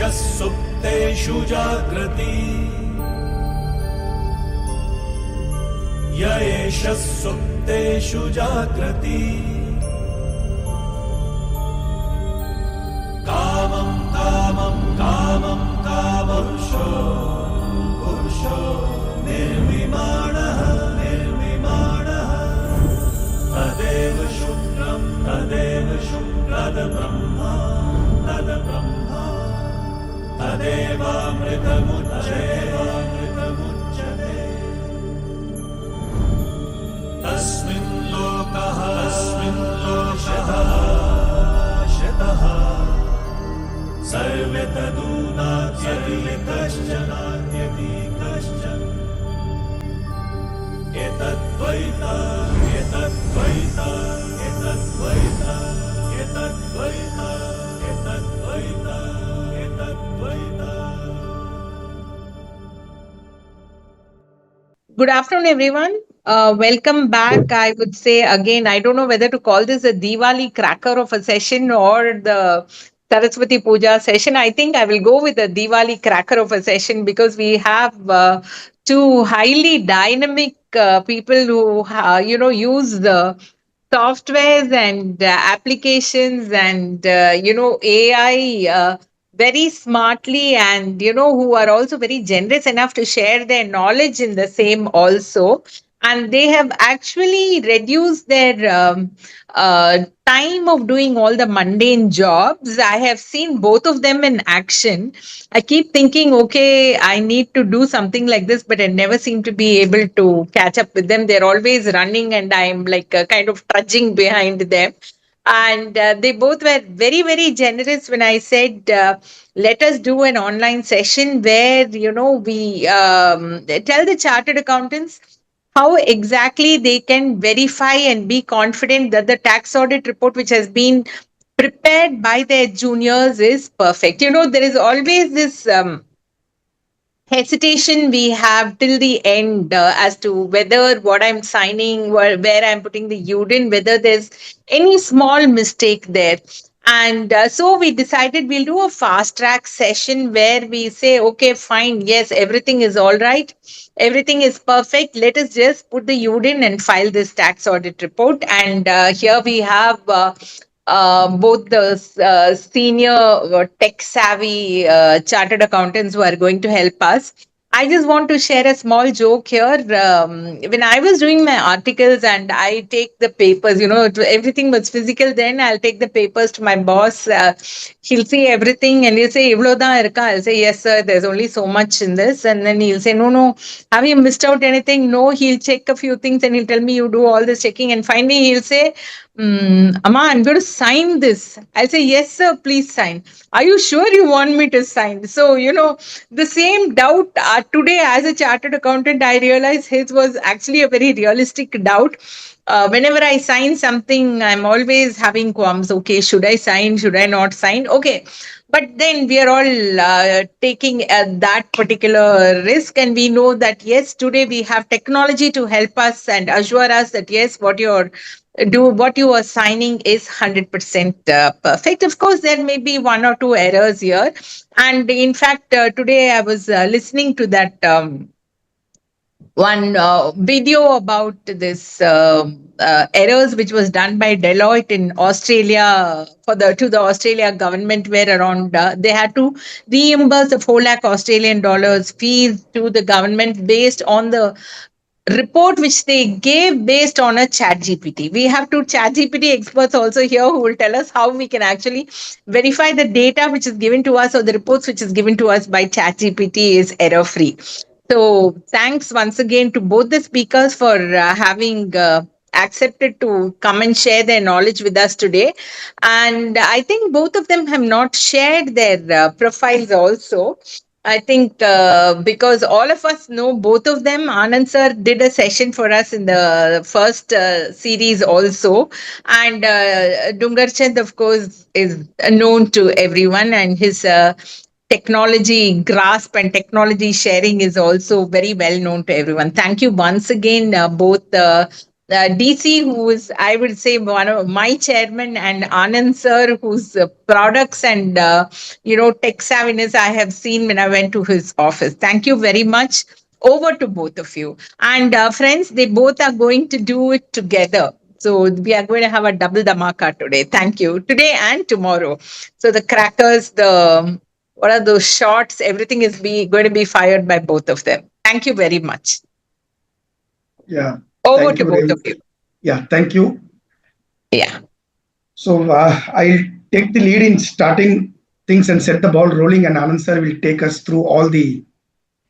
सुप्तेषु जागृति य एष सुप्तेषु जागृति कामं कामं कामं कामपुरुषो पुरुषो निर्विमाणः निर्विमाणः तदेव शुक्रं तद्ब्रह्मा तदेवामृतमुच्यते तस्मिन् लोकः शतः सर्वे तदूनात्यपि कश्चन एतद्वैता एतद्वैता एतद्वैता एतद्वैता एतद्वैता एतद्वैता. Good afternoon, everyone. Welcome back. I would say again, I don't know whether to call this a Diwali cracker of a session or the Saraswati Puja session. I think I will go with the Diwali cracker of a session because we have two highly dynamic people who, use the softwares and applications and, AI. Very smartly and who are also very generous enough to share their knowledge in the same also, and they have actually reduced their time of doing all the mundane jobs. I have seen both of them in action. I keep thinking, okay, I need to do something like this, but I never seem to be able to catch up with them. They're always running and I'm like kind of trudging behind them. And they both were very, very generous when I said, let us do an online session where, we tell the chartered accountants how exactly they can verify and be confident that the tax audit report, which has been prepared by their juniors, is perfect. There is always this hesitation we have till the end as to whether what I'm signing, where I'm putting the UDIN, whether there's any small mistake there. And so we decided we'll do a fast track session where we say, okay, fine, yes, everything is all right. Everything is perfect. Let us just put the UDIN and file this tax audit report. And here we have both the senior tech savvy chartered accountants who are going to help us. I just want to share a small joke here. When I was doing my articles and I take the papers, everything was physical then. I'll take the papers to my boss. He'll see everything and he'll say, "Ivlo da irka?" I'll say, "Yes, sir, there's only so much in this." And then he'll say, "No, have you missed out anything?" No, he'll check a few things and he'll tell me, "You do all this checking." And finally, he'll say, Amma, I'm going to sign this. I'll say, "Yes, sir, please sign." "Are you sure you want me to sign?" So, the same doubt today as a chartered accountant, I realized his was actually a very realistic doubt. Whenever I sign something, I'm always having qualms. Okay, should I sign? Should I not sign? Okay. But then we are all taking that particular risk. And we know that, yes, today we have technology to help us and assure us that, yes, what you are signing is 100% perfect. Of course, there may be one or two errors here. And in fact, today I was listening to that one video about this errors which was done by Deloitte in Australia to the Australia government, where around they had to reimburse the 4 lakh Australian dollars fees to the government based on the report which they gave based on a chat GPT. We have two chat GPT experts also here who will tell us how we can actually verify the data which is given to us or the reports which is given to us by chat GPT is error free. So thanks once again to both the speakers for having accepted to come and share their knowledge with us today. And I think both of them have not shared their profiles also. I think because all of us know both of them. Aanand sir did a session for us in the first series also. And Dungar Chand, of course, is known to everyone, and his technology grasp and technology sharing is also very well known to everyone. Thank you once again, both DC, who is, I would say, one of my chairman, and Anand sir, whose products and tech savviness I have seen when I went to his office. Thank you very much. Over to both of you. And friends, they both are going to do it together. So we are going to have a double dhamaka today. Thank you. Today and tomorrow. So the crackers, the what are those shots? Everything is going to be fired by both of them. Thank you very much. Yeah, Over thank to you, both of you. Yeah, thank you. Yeah. So I'll take the lead in starting things and set the ball rolling, and Anand sir will take us through all the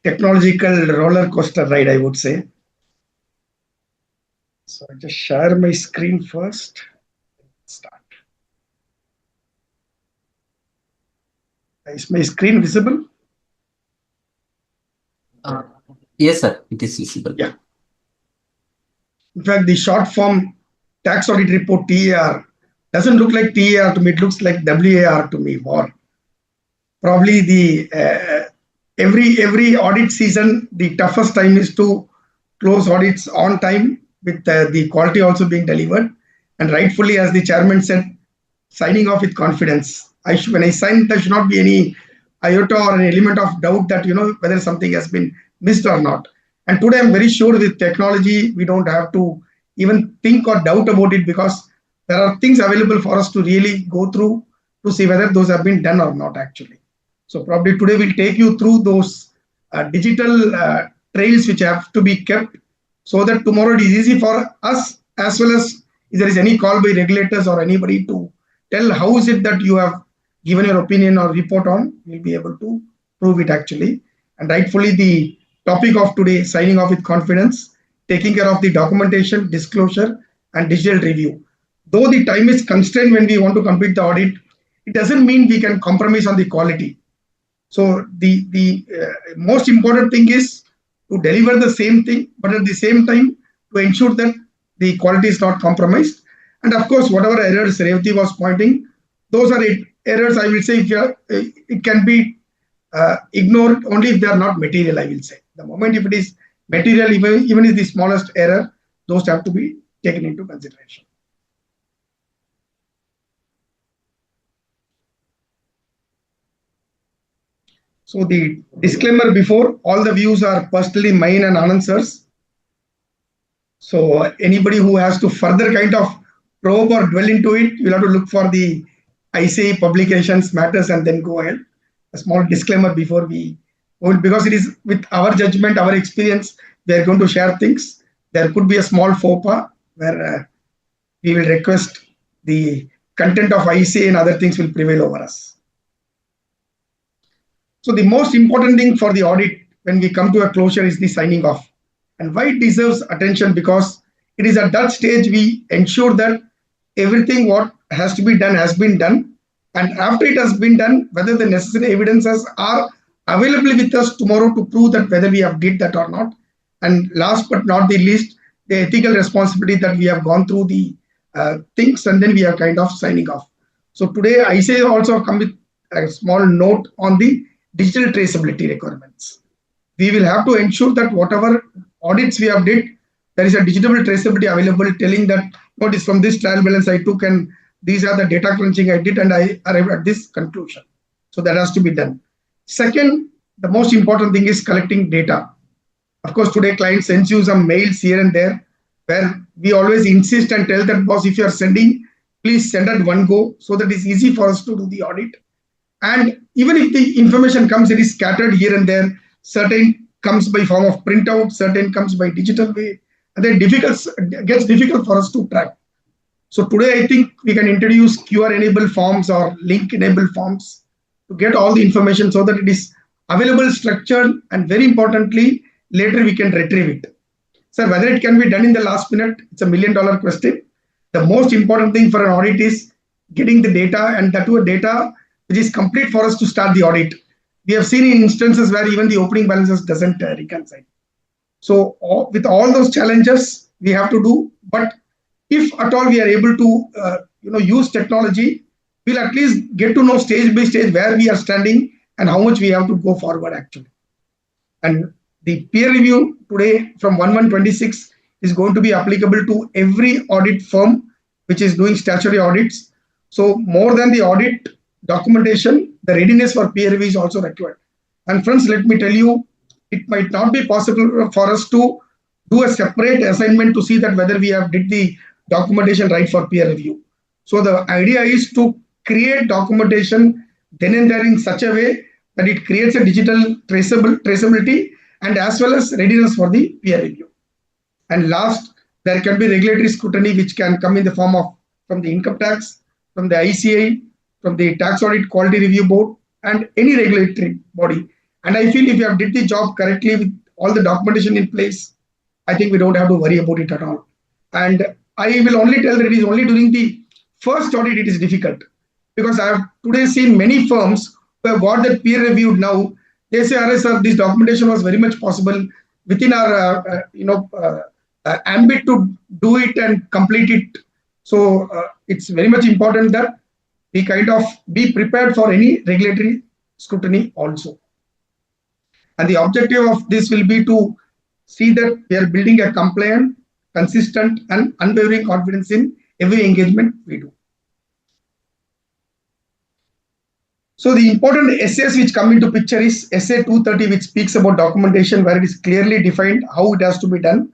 technological roller coaster ride, I would say. So I just share my screen first. Start. Is my screen visible? Yes, sir. It is visible. Yeah. In fact, the short form tax audit report TAR doesn't look like TAR to me. It looks like WAR to me. Or probably the every audit season, the toughest time is to close audits on time with the quality also being delivered. And rightfully, as the chairman said, signing off with confidence. When I sign, there should not be any iota or an element of doubt that whether something has been missed or not. And today, I'm very sure with technology, we don't have to even think or doubt about it, because there are things available for us to really go through to see whether those have been done or not actually. So probably today we'll take you through those digital trails which have to be kept, so that tomorrow it is easy for us, as well as if there is any call by regulators or anybody to tell how is it that you have given your opinion or report on, we'll be able to prove it actually. And rightfully, the topic of today, signing off with confidence, taking care of the documentation, disclosure, and digital review. Though the time is constrained when we want to complete the audit, it doesn't mean we can compromise on the quality. So the most important thing is to deliver the same thing, but at the same time to ensure that the quality is not compromised. And of course, whatever errors Revati was pointing, those are errors, I will say, it can be ignored only if they are not material, I will say. The moment if it is material, even if the smallest error, those have to be taken into consideration. So the disclaimer before, all the views are personally mine and Anand sir's. So anybody who has to further kind of probe or dwell into it, you'll have to look for the ICAI publications matters and then go ahead. A small disclaimer before we go, because it is with our judgment, our experience, we are going to share things. There could be a small faux pas where we will request the content of ICAI and other things will prevail over us. So the most important thing for the audit when we come to a closure is the signing off. And why it deserves attention? Because it is at that stage we ensure that everything what has to be done has been done. And after it has been done, whether the necessary evidences are available with us tomorrow to prove that whether we have did that or not. And last but not the least, the ethical responsibility that we have gone through the things and then we are kind of signing off. So today I say also come with a small note on the digital traceability requirements. We will have to ensure that whatever audits we have did, there is a digital traceability available telling that what is from this trial balance I took and these are the data crunching I did and I arrived at this conclusion. So that has to be done. Second, the most important thing is collecting data. Of course, today client sends you some mails here and there where we always insist and tell that boss, if you are sending, please send at one go so that it's easy for us to do the audit. And even if the information comes, it is scattered here and there. Certain comes by form of printout, certain comes by digital way, and then gets difficult for us to track. So today, I think we can introduce QR-enabled forms or link-enabled forms to get all the information so that it is available, structured, and very importantly, later we can retrieve it. So whether it can be done in the last minute, it's a $1 million question. The most important thing for an audit is getting the data, and that too data which is complete for us to start the audit. We have seen in instances where even the opening balances doesn't reconcile. So with all those challenges we have to do, but if at all we are able to use technology, we'll at least get to know stage by stage where we are standing and how much we have to go forward actually. And the peer review today from 1/1/26 is going to be applicable to every audit firm which is doing statutory audits. So more than the audit documentation, the readiness for peer review is also required. And friends, let me tell you, it might not be possible for us to do a separate assignment to see that whether we have did the documentation right for peer review. So the idea is to create documentation then and there in such a way that it creates a digital traceability and as well as readiness for the peer review. And last, there can be regulatory scrutiny which can come in the form of from the income tax, from the ICI, from the tax audit quality review board, and any regulatory body. And I feel if you have did the job correctly with all the documentation in place, I think we don't have to worry about it at all. And I will only tell that it is only during the first audit it is difficult, because I have today seen many firms who have got that peer reviewed now. They say, sir, this documentation was very much possible within our ambit to do it and complete it. So it's very much important that we kind of be prepared for any regulatory scrutiny also. And the objective of this will be to see that we are building a compliant, consistent, and unwavering confidence in every engagement we do. So the important essays which come into picture is essay 230, which speaks about documentation, where it is clearly defined how it has to be done.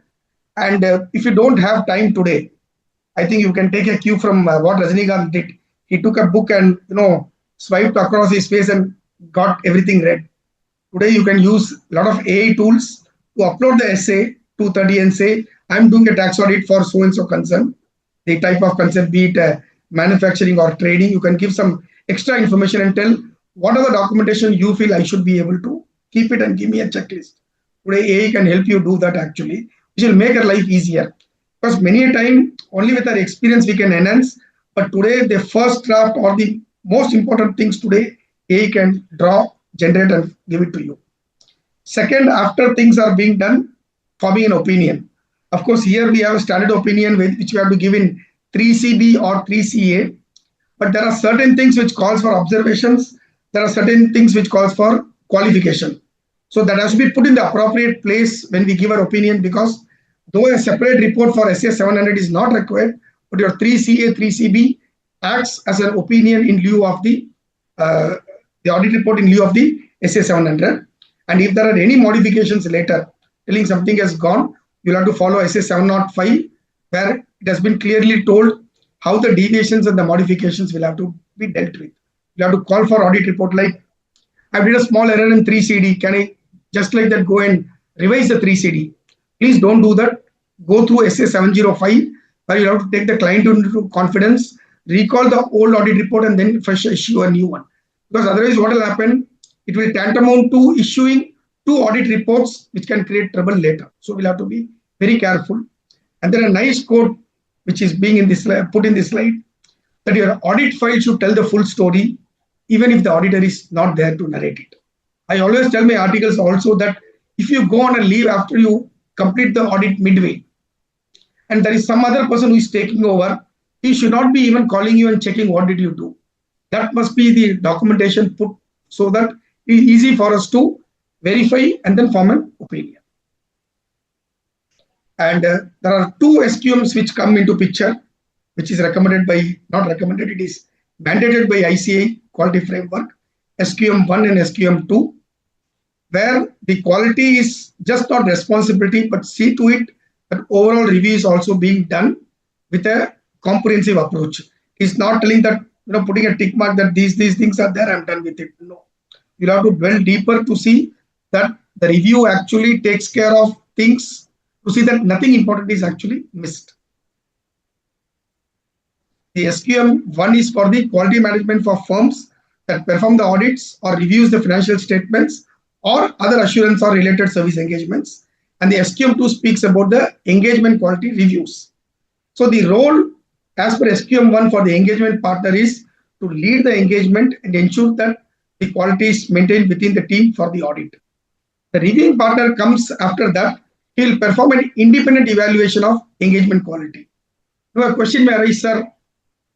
And if you don't have time today, I think you can take a cue from what Rajinikanth did. He took a book and swiped across his face and got everything read. Today you can use a lot of AI tools to upload the essay 230 and say, I'm doing a tax audit for so and so concern, the type of concern, be it manufacturing or trading. You can give some extra information and tell what are the documentation you feel I should be able to keep it and give me a checklist. Today AI can help you do that actually, which will make our life easier. Because many a time only with our experience we can enhance, but today the first draft or the most important things today AI can draw, generate and give it to you. Second, after things are being done, forming an opinion. Of course, here we have a standard opinion which we have to give in 3CB or 3CA. But there are certain things which calls for observations. There are certain things which calls for qualification. So that has to be put in the appropriate place when we give our opinion, because though a separate report for SA 700 is not required, but your 3CA, 3CB acts as an opinion in lieu of the audit report in lieu of the SA 700. And if there are any modifications later, telling something has gone, you'll have to follow SA 705, where it has been clearly told how the deviations and the modifications will have to be dealt with. You have to call for audit report like, I did a small error in 3CD. Can I just like that go and revise the 3CD? Please don't do that. Go through SA 705, where you have to take the client into confidence, recall the old audit report and then fresh issue a new one. Because otherwise what will happen, it will tantamount to issuing 2 audit reports which can create trouble later. So we'll have to be very careful. And then a nice quote which is being in this put in this slide, that your audit file should tell the full story, even if the auditor is not there to narrate it. I always tell my articles also that if you go on a leave after you complete the audit midway, and there is some other person who is taking over, he should not be even calling you and checking what did you do. That must be the documentation put so that it is easy for us to verify and then form an opinion. And there are 2 SQMs which come into picture, which is recommended by, not recommended, it is mandated by ICI quality framework, SQM 1 and SQM 2, where the quality is just not responsibility, but see to it that overall review is also being done with a comprehensive approach. It's not telling that, putting a tick mark that these things are there, I'm done with it. No. You'll have to dwell deeper to see that the review actually takes care of things, to see that nothing important is actually missed. The SQM 1 is for the quality management for firms that perform the audits or reviews the financial statements or other assurance or related service engagements. And the SQM 2 speaks about the engagement quality reviews. So the role as per SQM 1 for the engagement partner is to lead the engagement and ensure that the quality is maintained within the team for the audit. The reviewing partner comes after that. He will perform an independent evaluation of engagement quality. Now a question may arise, sir,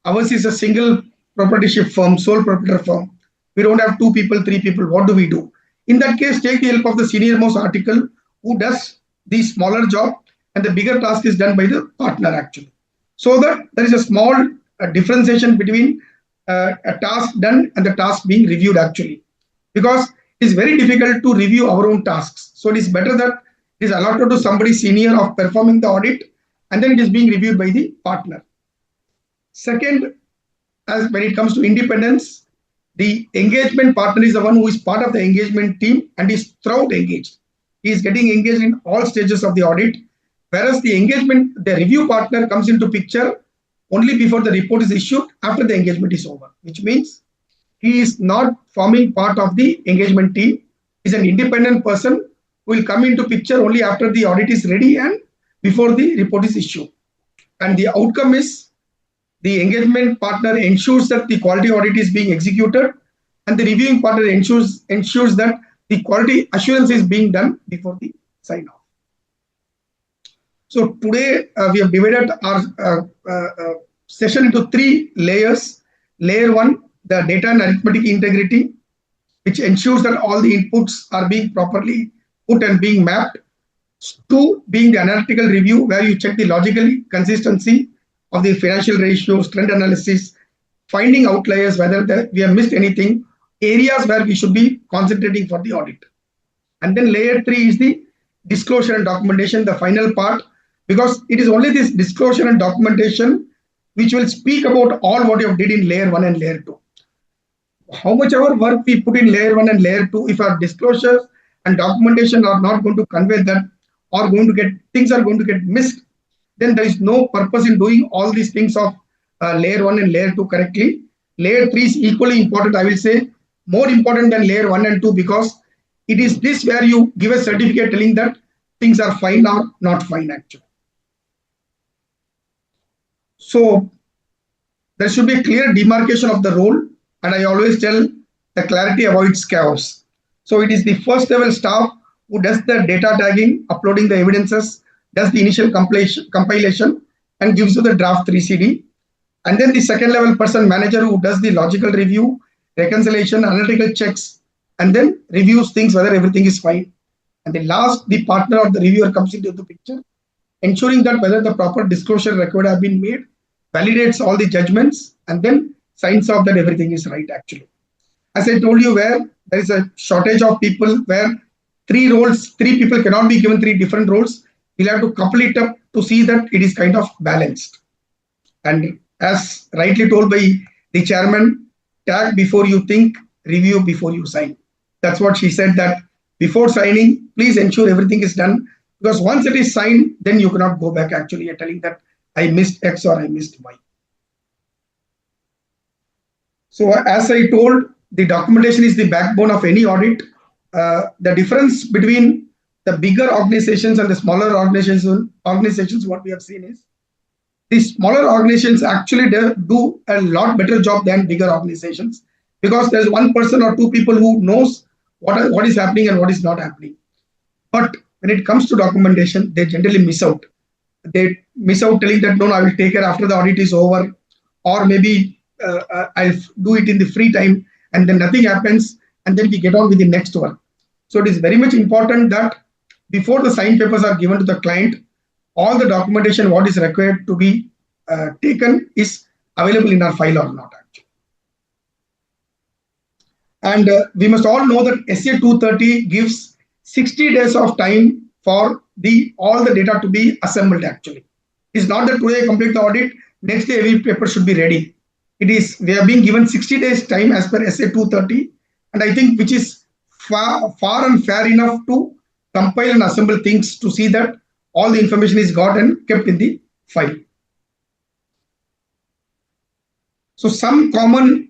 ours is a single proprietorship firm, sole proprietor firm. We don't have 2 people, 3 people. What do we do? In that case, take the help of the senior most article who does the smaller job and the bigger task is done by the partner actually. So that there is a small differentiation between a task done and the task being reviewed actually, because it is very difficult to review our own tasks. So it is better that it is allotted to somebody senior of performing the audit, and then it is being reviewed by the partner. Second, as when it comes to independence, the engagement partner is the one who is part of the engagement team and is throughout engaged. He is getting engaged in all stages of the audit, whereas the review partner comes into picture only before the report is issued, after the engagement is over, which means he is not forming part of the engagement team. He is an independent person who will come into picture only after the audit is ready and before the report is issued. And the outcome is the engagement partner ensures that the quality audit is being executed, and the reviewing partner ensures that the quality assurance is being done before the sign off. So today we have divided our session into 3 layers. Layer 1, the data and arithmetic integrity, which ensures that all the inputs are being properly put and being mapped. 2, being the analytical review, where you check the logical consistency of the financial ratios, trend analysis, finding outliers, whether we have missed anything, areas where we should be concentrating for the audit. And then layer 3 is the disclosure and documentation, the final part, because it is only this disclosure and documentation which will speak about all what you have did in layer 1 and layer 2. How much our work we put in layer 1 and layer 2, if our disclosures and documentation are not going to convey that, or things are going to get missed, then there is no purpose in doing all these things of layer 1 and layer 2 correctly. Layer 3 is equally important, I will say, more important than layer 1 and 2, because it is this where you give a certificate telling that things are fine or not fine actually. So there should be a clear demarcation of the role, and I always tell the clarity avoids chaos. So it is the first level staff who does the data tagging, uploading the evidences, does the initial compilation and gives you the draft 3CD. And then the second level person, manager, who does the logical review, reconciliation, analytical checks, and then reviews things whether everything is fine. And the last, the partner or the reviewer comes into the picture, ensuring that whether the proper disclosure record have been made, validates all the judgments, and then signs off that everything is right actually. As I told you, where there is a shortage of people, where 3 people cannot be given 3 different roles, we'll have to couple it up to see that it is kind of balanced. And as rightly told by the chairman, tag before you think, review before you sign. That's what she said, that before signing, please ensure everything is done, because once it is signed, then you cannot go back actually. You're telling that I missed X or I missed Y. So as I told, the documentation is the backbone of any audit. The difference between the bigger organizations and the smaller organizations, what we have seen is the smaller organizations actually do a lot better job than bigger organizations, because there's 1 person or 2 people who knows what is happening and what is not happening. But when it comes to documentation, they generally miss out. They miss out telling that, no, I will take care after the audit is over, or maybe I'll do it in the free time, and then nothing happens, and then we get on with the next one. So it is very much important that before the signed papers are given to the client, all the documentation what is required to be taken is available in our file or not actually. And we must all know that SA 230 gives 60 days of time for all the data to be assembled actually. It's not that today I complete the audit, next day every paper should be ready. It is, we have been given 60 days time as per SA 230, and I think which is far and fair enough to compile and assemble things to see that all the information is got and kept in the file. So some common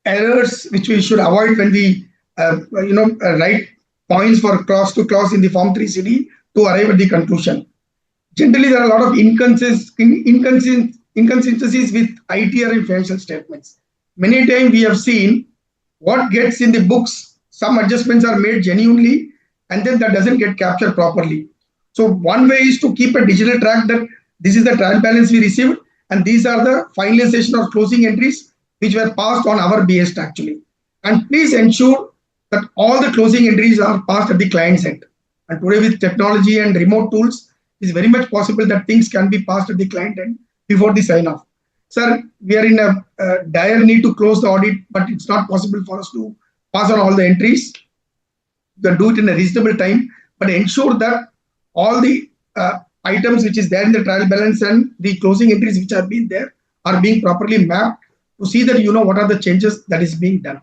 errors which we should avoid when we write points for clause to clause in the form 3CD to arrive at the conclusion. Generally, there are a lot of inconsistencies with ITR and financial statements. Many times we have seen what gets in the books, some adjustments are made genuinely, and then that doesn't get captured properly. So one way is to keep a digital track that this is the trial balance we received, and these are the finalization or closing entries which were passed on our BS actually. And please ensure that all the closing entries are passed at the client's end. And today with technology and remote tools, it's very much possible that things can be passed to the client and before the sign off. Sir, we are in a dire need to close the audit, but it's not possible for us to pass on all the entries. You can do it in a reasonable time, but ensure that all the items which is there in the trial balance and the closing entries which are being there are being properly mapped to see that you know what are the changes that is being done.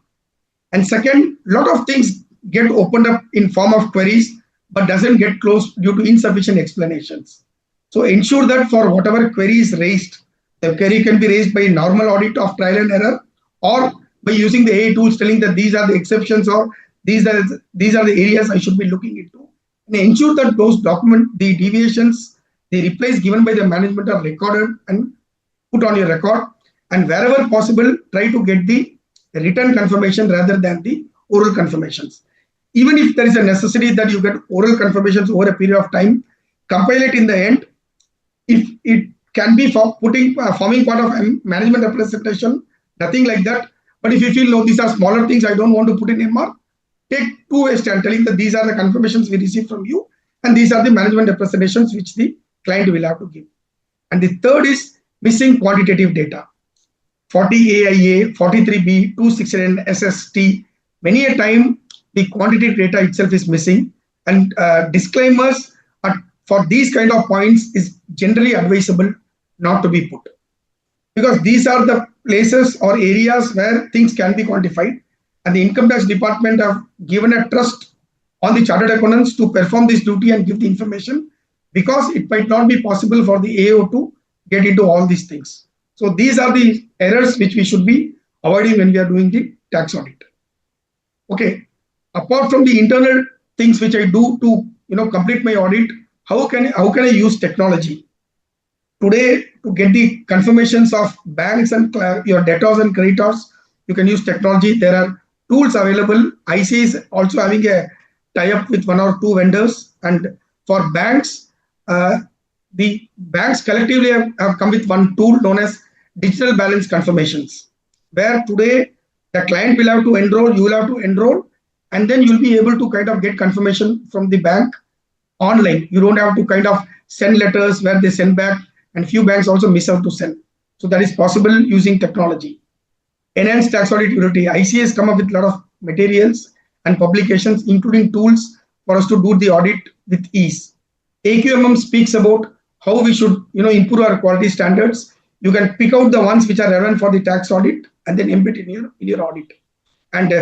And second, a lot of things get opened up in form of queries, but doesn't get closed due to insufficient explanations. So ensure that for whatever query is raised, the query can be raised by normal audit of trial and error, or by using the AI tools telling that these are the exceptions or these are the areas I should be looking into. And ensure that those the deviations, the replies given by the management are recorded and put on your record. And wherever possible, try to get the written confirmation rather than the oral confirmations. Even if there is a necessity that you get oral confirmations over a period of time, compile it in the end. If it can be for forming part of management representation, nothing like that. But if you feel, no, these are smaller things, I don't want to put in MR, take two-way stand telling that these are the confirmations we received from you, and these are the management representations which the client will have to give. And the third is missing quantitative data. 40 AIA, 43B, 269 SST. Many a time, the quantitative data itself is missing, and disclaimers for these kind of points is generally advisable not to be put, because these are the places or areas where things can be quantified, and the income tax department have given a trust on the chartered accountants to perform this duty and give the information, because it might not be possible for the AO to get into all these things. So these are the errors which we should be avoiding when we are doing the tax audit. Okay, apart from the internal things which I do to complete my audit, how can I use technology today to get the confirmations of banks and your debtors and creditors? You can use technology. There are tools available. IC is also having a tie-up with one or two vendors, and for banks, the banks collectively have come with one tool known as digital balance confirmations, where today the client will have to enroll, you will have to enroll, and then you'll be able to kind of get confirmation from the bank online. You don't have to kind of send letters where they send back, and few banks also miss out to send. So that is possible using technology. Enhanced tax audit utility. IC has come up with a lot of materials and publications, including tools for us to do the audit with ease. AQMM speaks about how we should improve our quality standards. You can pick out the ones which are relevant for the tax audit and then embed in your audit. And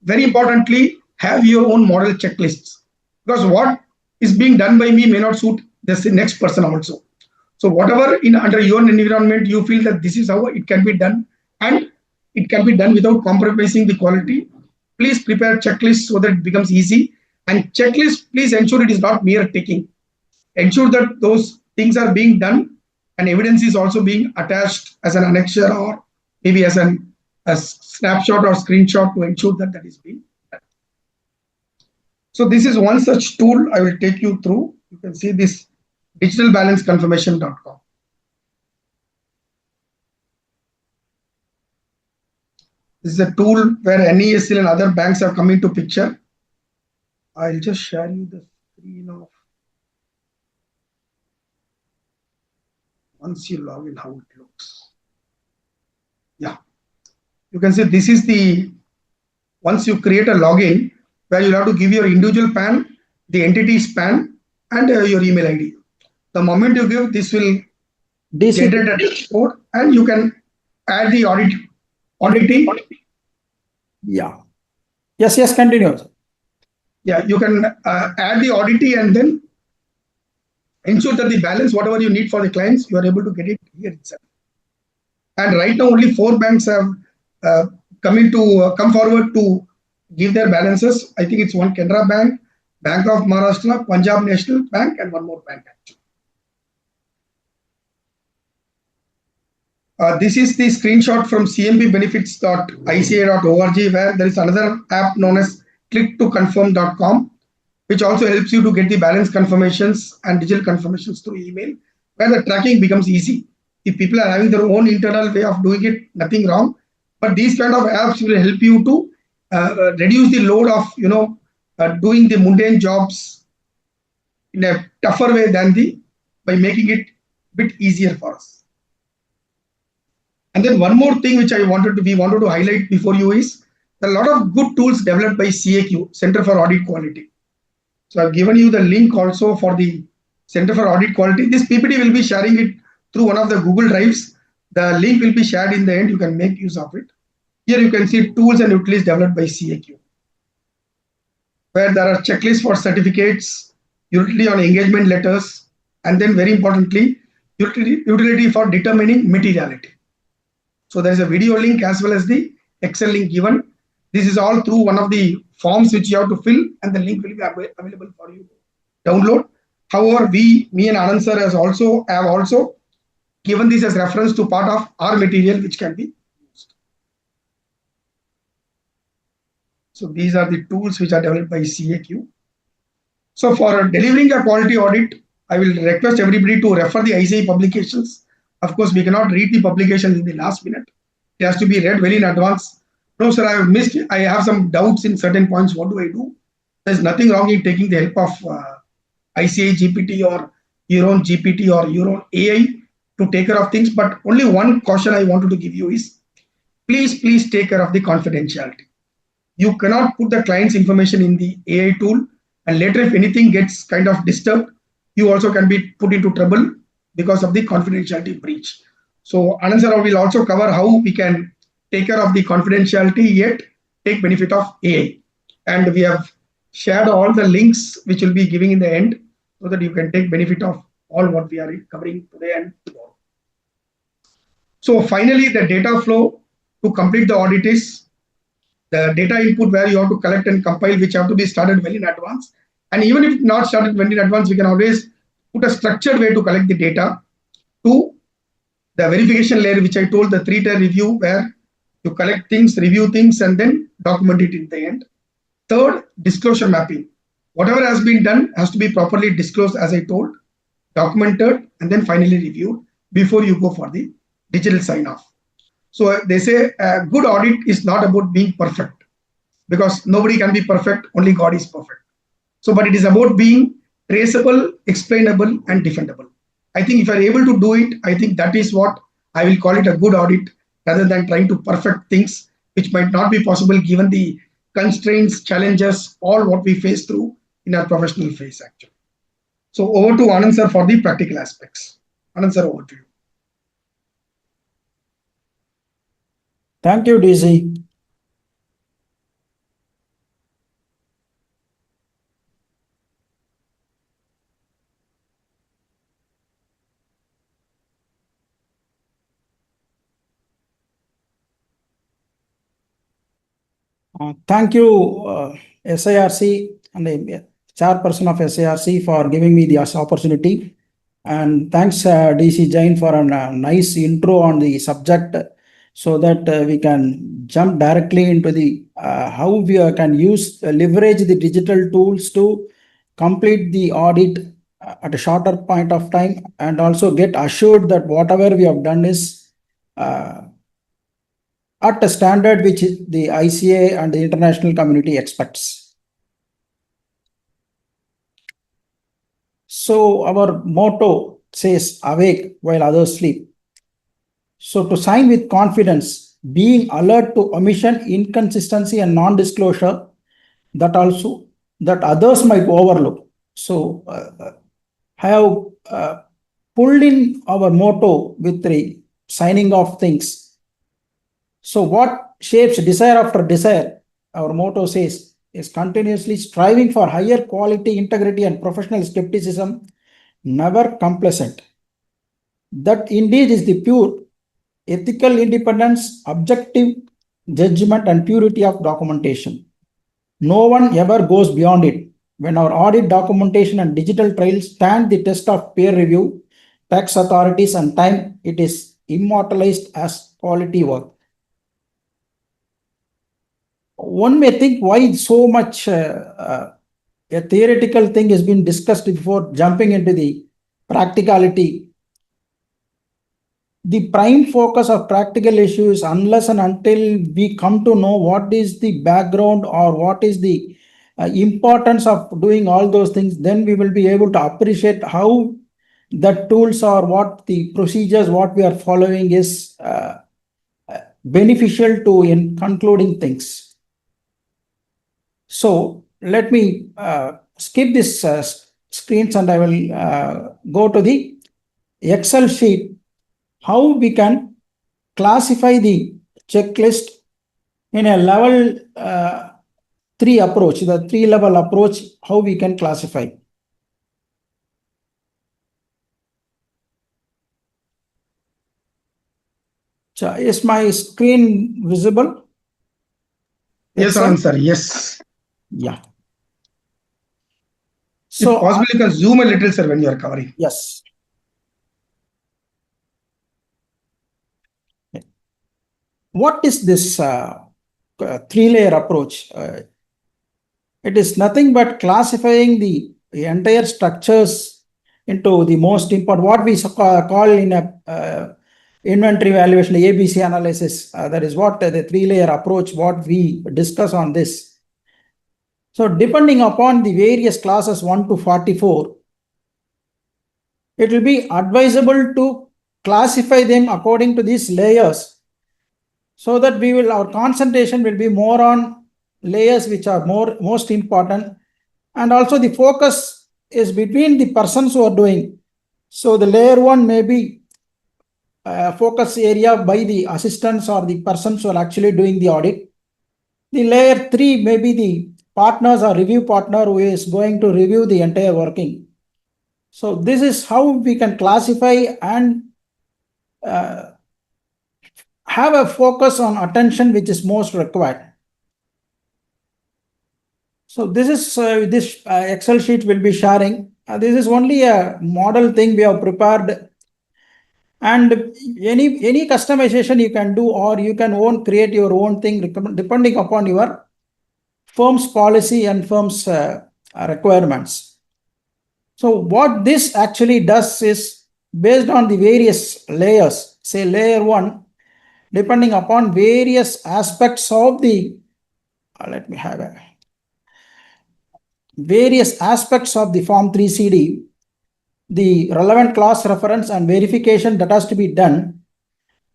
very importantly, have your own model checklists, because what is being done by me may not suit the next person also. So whatever under your environment you feel that this is how it can be done, and it can be done without compromising the quality, please prepare checklists so that it becomes easy. And checklist, please ensure it is not mere ticking. Ensure that those things are being done and evidence is also being attached as an annexure or maybe as a snapshot or screenshot to ensure that that is being done. So this is one such tool I will take you through. You can see this digitalbalanceconfirmation.com. This is a tool where NESL and other banks have come into picture. I'll just share you the screen of once you log in, how it looks. Yeah, you can see this is the, once you create a login where you'll have to give your individual PAN, the entity's PAN, and your email ID. The moment you give, this will generate a dashboard, and you can add the auditing. Yeah. Yes, continue. Yeah, you can add the auditee and then ensure that the balance, whatever you need for the clients, you are able to get it here itself. And right now, only 4 banks have come forward to give their balances. I think it's one Canara Bank, Bank of Maharashtra, Punjab National Bank, and one more bank actually. This is the screenshot from cmpbenefits.ica.org, where there is another app known as click2confirm.com, which also helps you to get the balance confirmations and digital confirmations through email, where the tracking becomes easy. If people are having their own internal way of doing it, nothing wrong. But these kind of apps will help you to reduce the load of doing the mundane jobs in a tougher way than the by making it a bit easier for us. And then one more thing which we wanted to highlight before you is a lot of good tools developed by CAQ, Center for Audit Quality. So I've given you the link also for the Center for Audit Quality. This PPT will be sharing it through one of the Google Drives. The link will be shared in the end. You can make use of it. Here you can see tools and utilities developed by CAQ, where there are checklists for certificates, utility on engagement letters, and then very importantly, utility for determining materiality. So there is a video link as well as the Excel link given. This is all through one of the forms which you have to fill, and the link will be available for you to download. However, me and Aanand sir have also given this as reference to part of our material which can be used. So these are the tools which are developed by CAQ. So for delivering a quality audit, I will request everybody to refer the ICI publications. Of course, we cannot read the publications in the last minute. It has to be read well in advance. No, sir, I have some doubts in certain points. What do I do? There's nothing wrong in taking the help of ICI GPT or your own GPT or your own AI to take care of things. But only one caution I wanted to give you is, please take care of the confidentiality. You cannot put the client's information in the AI tool, and later if anything gets kind of disturbed, you also can be put into trouble because of the confidentiality breach. So Aanand sir will also cover how we can take care of the confidentiality yet take benefit of AI. And we have shared all the links which will be giving in the end so that you can take benefit of all what we are covering today and tomorrow. So finally, the data flow to complete the audit is the data input where you have to collect and compile, which have to be started well in advance. And even if not started well in advance, we can always put a structured way to collect the data. To the verification layer, which I told, the 3-tier review, where you collect things, review things, and then document it in the end. Third, disclosure mapping. Whatever has been done has to be properly disclosed, as I told, documented, and then finally reviewed before you go for the digital sign-off. So they say a good audit is not about being perfect, because nobody can be perfect, only God is perfect. So, but it is about being traceable, explainable, and defendable. I think if you are able to do it, I think that is what I will call it a good audit, rather than trying to perfect things which might not be possible given the constraints, challenges, all what we face through in our professional phase actually. So over to Aanand sir for the practical aspects. Aanand sir, over to you. Thank you, DC. Thank you, SIRC and the chairperson of SIRC for giving me this opportunity. And thanks, DC Jain, for a nice intro on the subject, so that we can jump directly into the how we can leverage the digital tools to complete the audit at a shorter point of time, and also get assured that whatever we have done is at a standard which the ICA and the international community expects. So our motto says, awake while others sleep. So to sign with confidence, being alert to omission, inconsistency, and non-disclosure that others might overlook. So have pulled in our motto with the signing of things. So what shapes desire after desire, our motto says, is continuously striving for higher quality, integrity, and professional skepticism, never complacent. That indeed is the pure ethical independence, objective judgment, and purity of documentation. No one ever goes beyond it. When our audit documentation and digital trails stand the test of peer review, tax authorities, and time, it is immortalized as quality work. One may think why so much a theoretical thing has been discussed before jumping into the practicality. The prime focus of practical issues, unless and until we come to know what is the background or what is the importance of doing all those things, then we will be able to appreciate how the tools or what the procedures, what we are following is beneficial to in concluding things. So let me skip this screens and I will go to the Excel sheet, how we can classify the checklist in a level 3 approach, the 3-level approach, how we can classify. So is my screen visible? Yes, Excel? Anand sir. Yes. Yeah. If So possible, you can zoom a little, sir, when you are covering. yes. What is this 3-layer approach? It is nothing but classifying the entire structures into the most important, what we call in a inventory valuation, ABC analysis. That is what the 3-layer approach, what we discuss on this. So depending upon the various classes 1 to 44, it will be advisable to classify them according to these layers, so that our concentration will be more on layers which are most important, and also the focus is between the persons who are doing. So the layer 1 may be focus area by the assistants or the persons who are actually doing the audit. The layer 3 may be the partners or review partner who is going to review the entire working. So this is how we can classify and have a focus on attention which is most required. So this is this Excel sheet will be sharing. This is only a model thing we have prepared, and any customization you can do, or you can create your own thing depending upon your firm's policy and firm's requirements. So what this actually does is, based on the various layers, say layer 1, depending upon various aspects of the various aspects of the Form 3CD, the relevant class reference and verification that has to be done,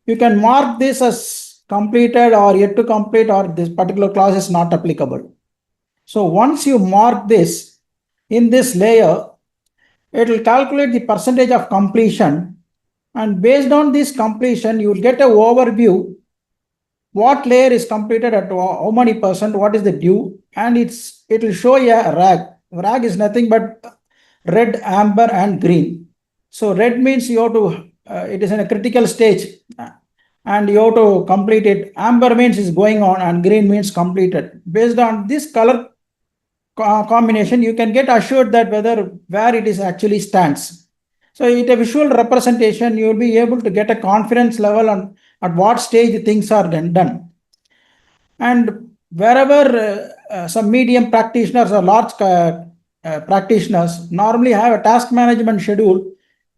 you can mark this as completed or yet to complete, or this particular class is not applicable. So once you mark this in this layer, it will calculate the percentage of completion, and based on this completion, you will get an overview what layer is completed at how many percent, what is the due, and it will show a RAG. RAG is nothing but red, amber, and green. So red means you have to, it is in a critical stage and you have to complete it. Amber means it's going on, and green means completed. Based on this color combination, you can get assured that where it is actually stands. So in a visual representation, you will be able to get a confidence level on at what stage things are done. And wherever some medium practitioners or large practitioners normally have a task management schedule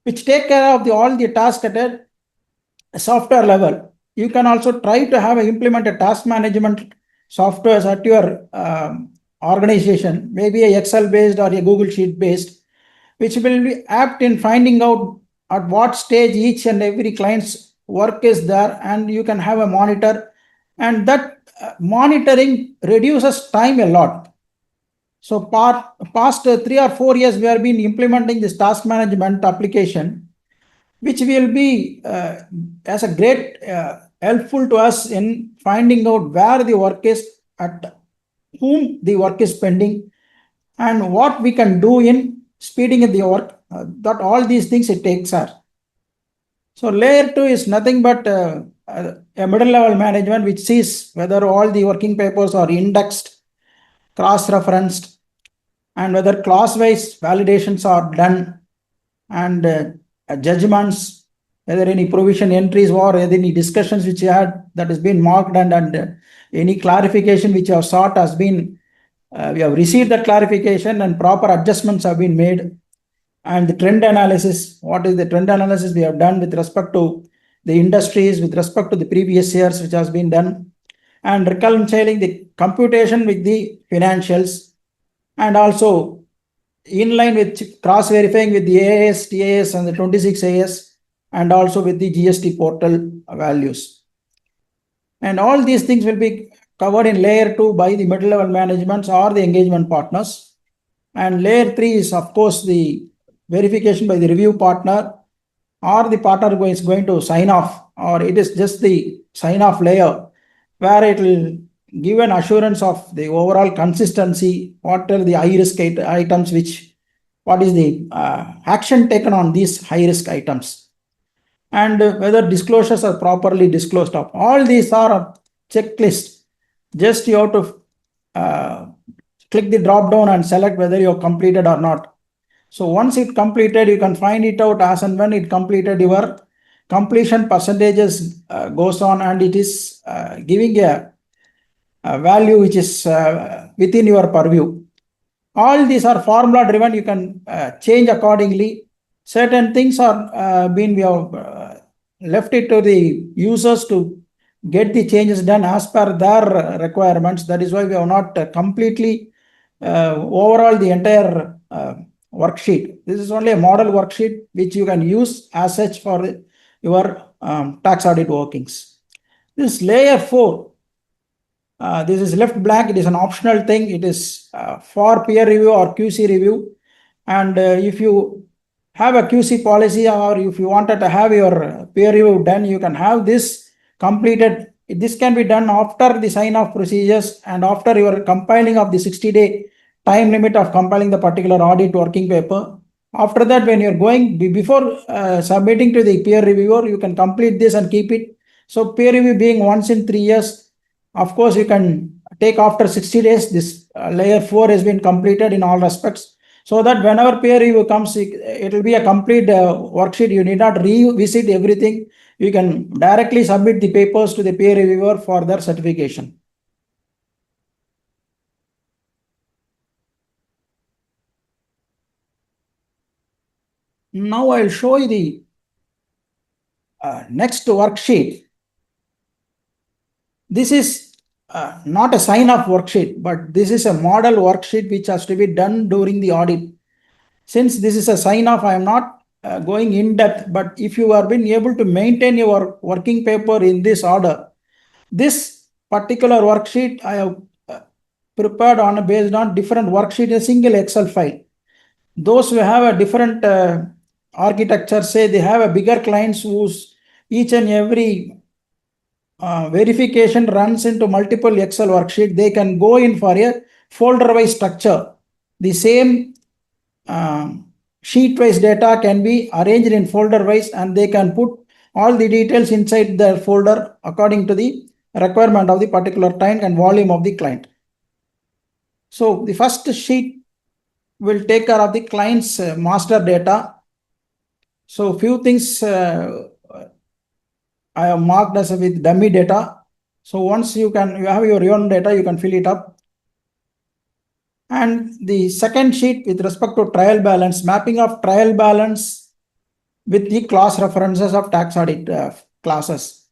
which take care of all the tasks at a software level, you can also try to implement a task management software at your organization, maybe a Excel based or a Google Sheet based, which will be apt in finding out at what stage each and every client's work is there, and you can have a monitor, and that monitoring reduces time a lot. So past 3 or 4 years, we have been implementing this task management application, which will be as a great helpful to us in finding out where the work is, at whom the work is pending, and what we can do in speeding up the work. That all these things it takes are. So layer 2 is nothing but a middle level management which sees whether all the working papers are indexed, cross-referenced, and whether class-wise validations are done, and judgments, whether any provision entries or any discussions which you had that has been marked, and any clarification which you have sought has been, we have received that clarification and proper adjustments have been made. And the trend analysis, what is the trend analysis we have done with respect to the industries, with respect to the previous years which has been done, and reconciling the computation with the financials, and also in line with cross-verifying with the AAS, TAS and the 26 AS and also with the GST portal values. And all these things will be covered in layer 2 by the middle level managements or the engagement partners. And layer 3 is of course the verification by the review partner or the partner who is going to sign off, or it is just the sign off layer where it will give an assurance of the overall consistency, what are the high risk items, what is the action taken on these high risk items, and whether disclosures are properly disclosed of. All these are a checklist. Just you have to click the drop down and select whether you have completed or not. So once it completed, you can find it out as and when it completed. Your completion percentages goes on, and it is giving a value which is within your purview. All these are formula driven. You can change accordingly. Certain things are we have left it to the users to get the changes done as per their requirements. That is why we have not completely overall the entire worksheet. This is only a model worksheet which you can use as such for your tax audit workings. This layer 4, this is left blank. It is an optional thing. It is for peer review or QC review. And if you have a QC policy, or if you wanted to have your peer review done, you can have this completed. This can be done after the sign off procedures and after your compiling of the 60-day time limit of compiling the particular audit working paper. After that, when you're going, before submitting to the peer reviewer, you can complete this and keep it. So peer review being once in 3 years, of course, you can take after 60 days, this layer 4 has been completed in all respects. So that whenever peer review comes, it will be a complete worksheet. You need not revisit everything. You can directly submit the papers to the peer reviewer for their certification. Now I'll show you the next worksheet. This is not a sign-off worksheet, but this is a model worksheet which has to be done during the audit. Since this is a sign-off, I am not going in depth, but if you have been able to maintain your working paper in this order, this particular worksheet I have prepared based on different worksheet, a single Excel file. Those who have a different architecture, say they have a bigger clients whose each and every verification runs into multiple Excel worksheet, they can go in for a folder-wise structure. The same sheet-wise data can be arranged in folder-wise, and they can put all the details inside their folder according to the requirement of the particular client and volume of the client. So the first sheet will take care of the client's master data. So few things I have marked as with dummy data. So once you have your own data, you can fill it up. And the second sheet with respect to trial balance, mapping of trial balance with the class references of tax audit classes.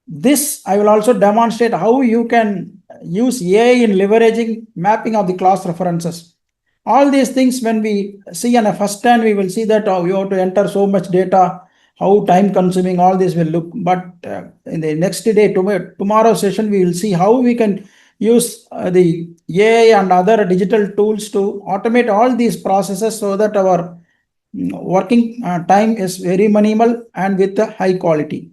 This I will also demonstrate how you can use AI in leveraging mapping of the class references. All these things, when we see on a first hand, we will see that you have to enter so much data, how time consuming all this will look. But in the next day, tomorrow session, we will see how we can use the AI and other digital tools to automate all these processes so that our working time is very minimal and with a high quality.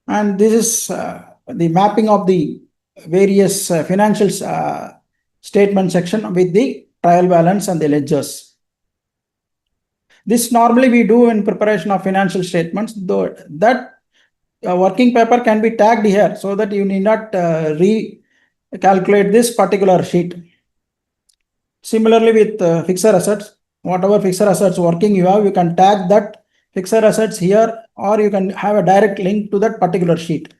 And this is the mapping of the various financial statement section with the trial balance and the ledgers. This normally we do in preparation of financial statements, though that working paper can be tagged here so that you need not recalculate this particular sheet. Similarly with fixed assets, whatever fixed assets working you have, you can tag that fixed assets here, or you can have a direct link to that particular sheet.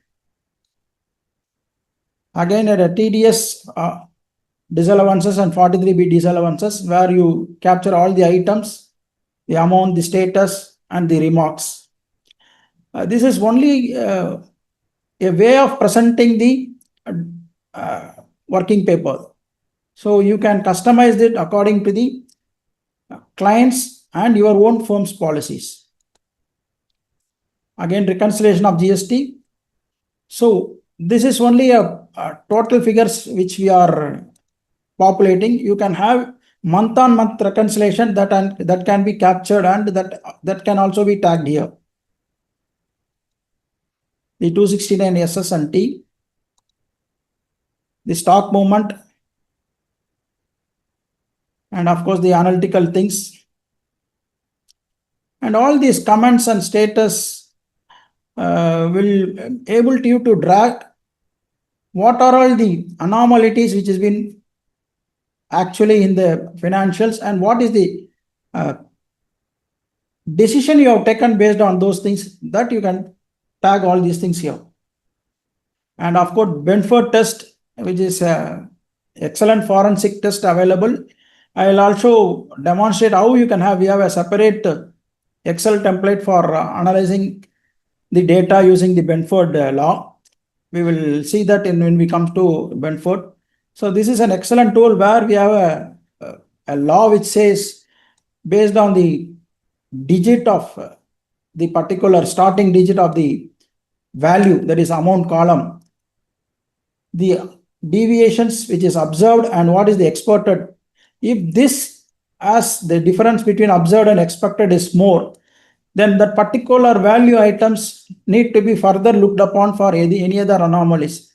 Again, at a TDS disallowances and 43B disallowances, where you capture all the items, the amount, the status, and the remarks. This is only a way of presenting the working paper. So you can customize it according to the clients and your own firm's policies. Again, reconciliation of GST. So this is only a total figures which we are populating. You can have month-on-month reconciliation that can be captured, and that can also be tagged here. The 269 SS and T, the stock movement, and of course the analytical things. And all these comments and status will able to you to drag what are all the anomalies which has been actually in the financials, and what is the decision you have taken based on those things, that you can tag all these things here. And of course, Benford test, which is a excellent forensic test available. I will also demonstrate how you can have, we have a separate Excel template for analyzing the data using the Benford law. We will see that when we come to Benford. So this is an excellent tool where we have a law which says, based on the digit of the particular starting digit of the value, that is amount column, the deviations which is observed and what is the expected. If this, as the difference between observed and expected is more, then that particular value items need to be further looked upon for any other anomalies.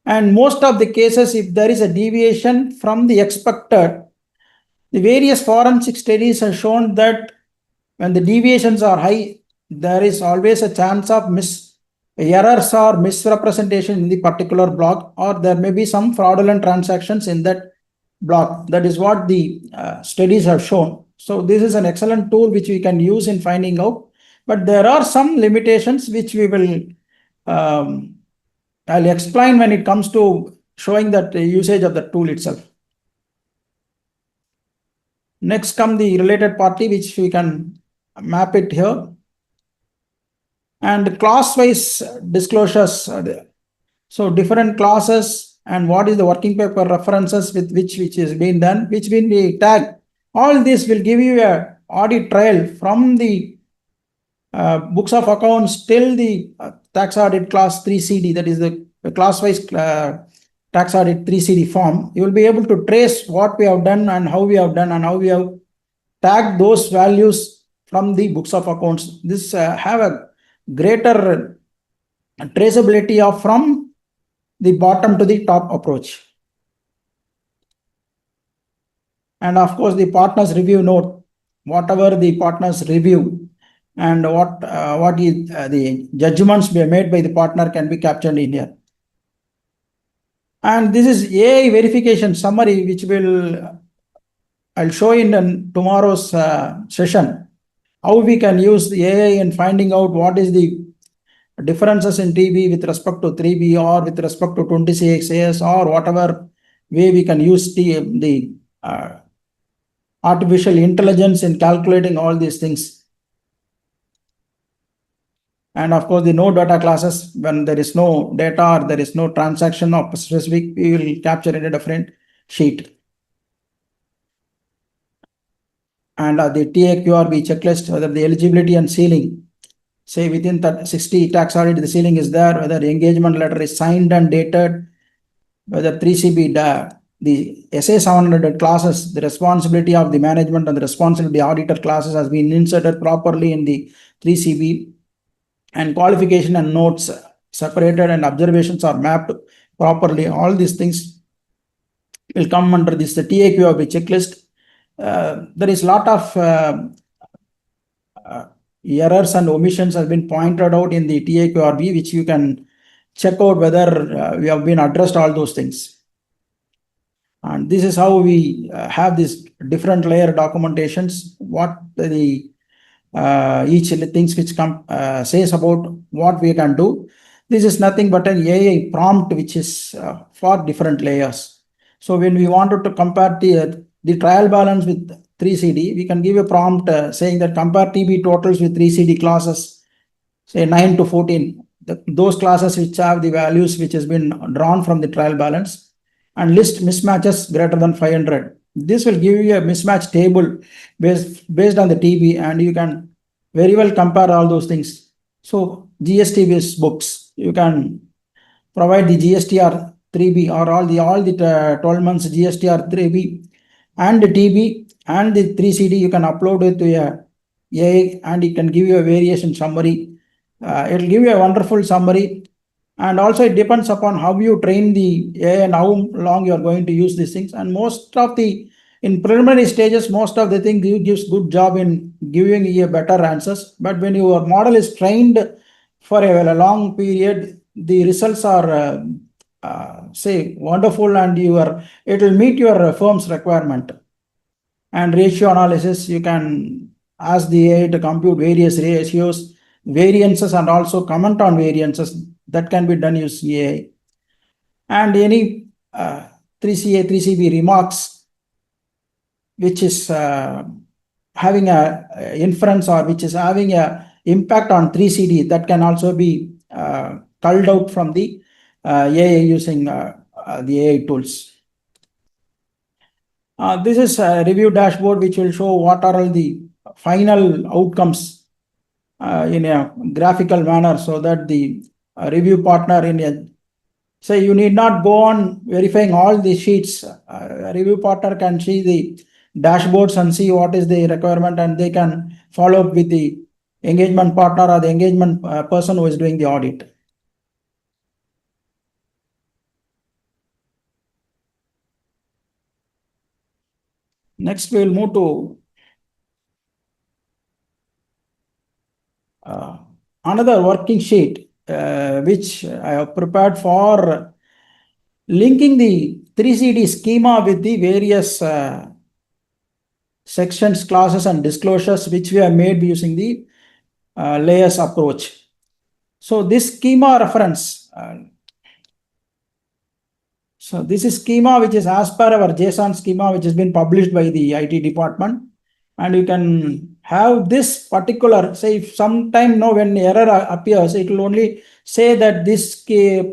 And most of the cases, if there is a deviation from the expected, the various forensic studies have shown that when the deviations are high, there is always a chance of errors or misrepresentation in the particular block, or there may be some fraudulent transactions in that block. That is what the studies have shown. So this is an excellent tool which we can use in finding out, but there are some limitations which we will I'll explain when it comes to showing that the usage of the tool itself. Next come the related party, which we can map it here. And class-wise disclosures are there. So different classes and what is the working paper references with which is being done, which will be tagged. All this will give you a audit trail from the books of accounts till the tax audit class 3CD, that is the class-wise tax audit 3CD form. You will be able to trace what we have done and how we have done and how we have tagged those values from the books of accounts. This have a greater traceability of from the bottom to the top approach. And of course, the partners review note, whatever the partners review and what is the judgments made by the partner can be captured in here. And this is AI verification summary, which I'll show in tomorrow's session, how we can use the AI in finding out what is the differences in TB with respect to 3B or with respect to 26AS or whatever way we can use the artificial intelligence in calculating all these things. And of course, the no data classes, when there is no data or there is no transaction of specific, we will capture in a different sheet. And the TAQRB checklist, whether the eligibility and ceiling, say within 60 tax audit, the ceiling is there, whether the engagement letter is signed and dated, whether 3CB, the SA 700 classes, the responsibility of the management and the responsibility of the auditor classes has been inserted properly in the 3CB, and qualification and notes separated and observations are mapped properly. All these things will come under this, the TAQRB checklist. There is a lot of errors and omissions have been pointed out in the TAQRB, which you can check out whether we have been addressed all those things. And this is how we have these different layer documentations, what the each things which says about what we can do. This is nothing but an AI prompt which is for different layers. So when we wanted to compare the trial balance with 3CD, we can give a prompt saying that compare TB totals with 3CD classes, say 9 to 14, those classes which have the values which has been drawn from the trial balance. and list mismatches greater than 500. This will give you a mismatch table based on the TB, and you can very well compare all those things. So GST based books, you can provide the GSTR 3B or all the 12 months GSTR 3B and the TB and the 3CD. You can upload it to a AI, and it can give you a variation summary. It will give you a wonderful summary. And also it depends upon how you train the AI and how long you are going to use these things. And in preliminary stages, most of the things you gives good job in giving you better answers. But when your model is trained for a long period, the results are say wonderful, and it will meet your firm's requirement. And ratio analysis, you can ask the AI to compute various ratios, variances, and also comment on variances. That can be done using AI. And any 3CA, 3CB remarks, which is having a inference or which is having a impact on 3CD, that can also be culled out from the AI using the AI tools. This is a review dashboard which will show what are all the final outcomes in a graphical manner, so that the review partner say you need not go on verifying all the sheets. A review partner can see the dashboards and see what is the requirement, and they can follow up with the engagement partner or the engagement person who is doing the audit. Next, we will move to another working sheet, which I have prepared for linking the 3CD schema with the various sections, classes, and disclosures which we have made using the layers approach. So this schema reference, so this is schema which is as per our JSON schema, which has been published by the IT department. And you can have this particular, say if sometime when error appears, it will only say that this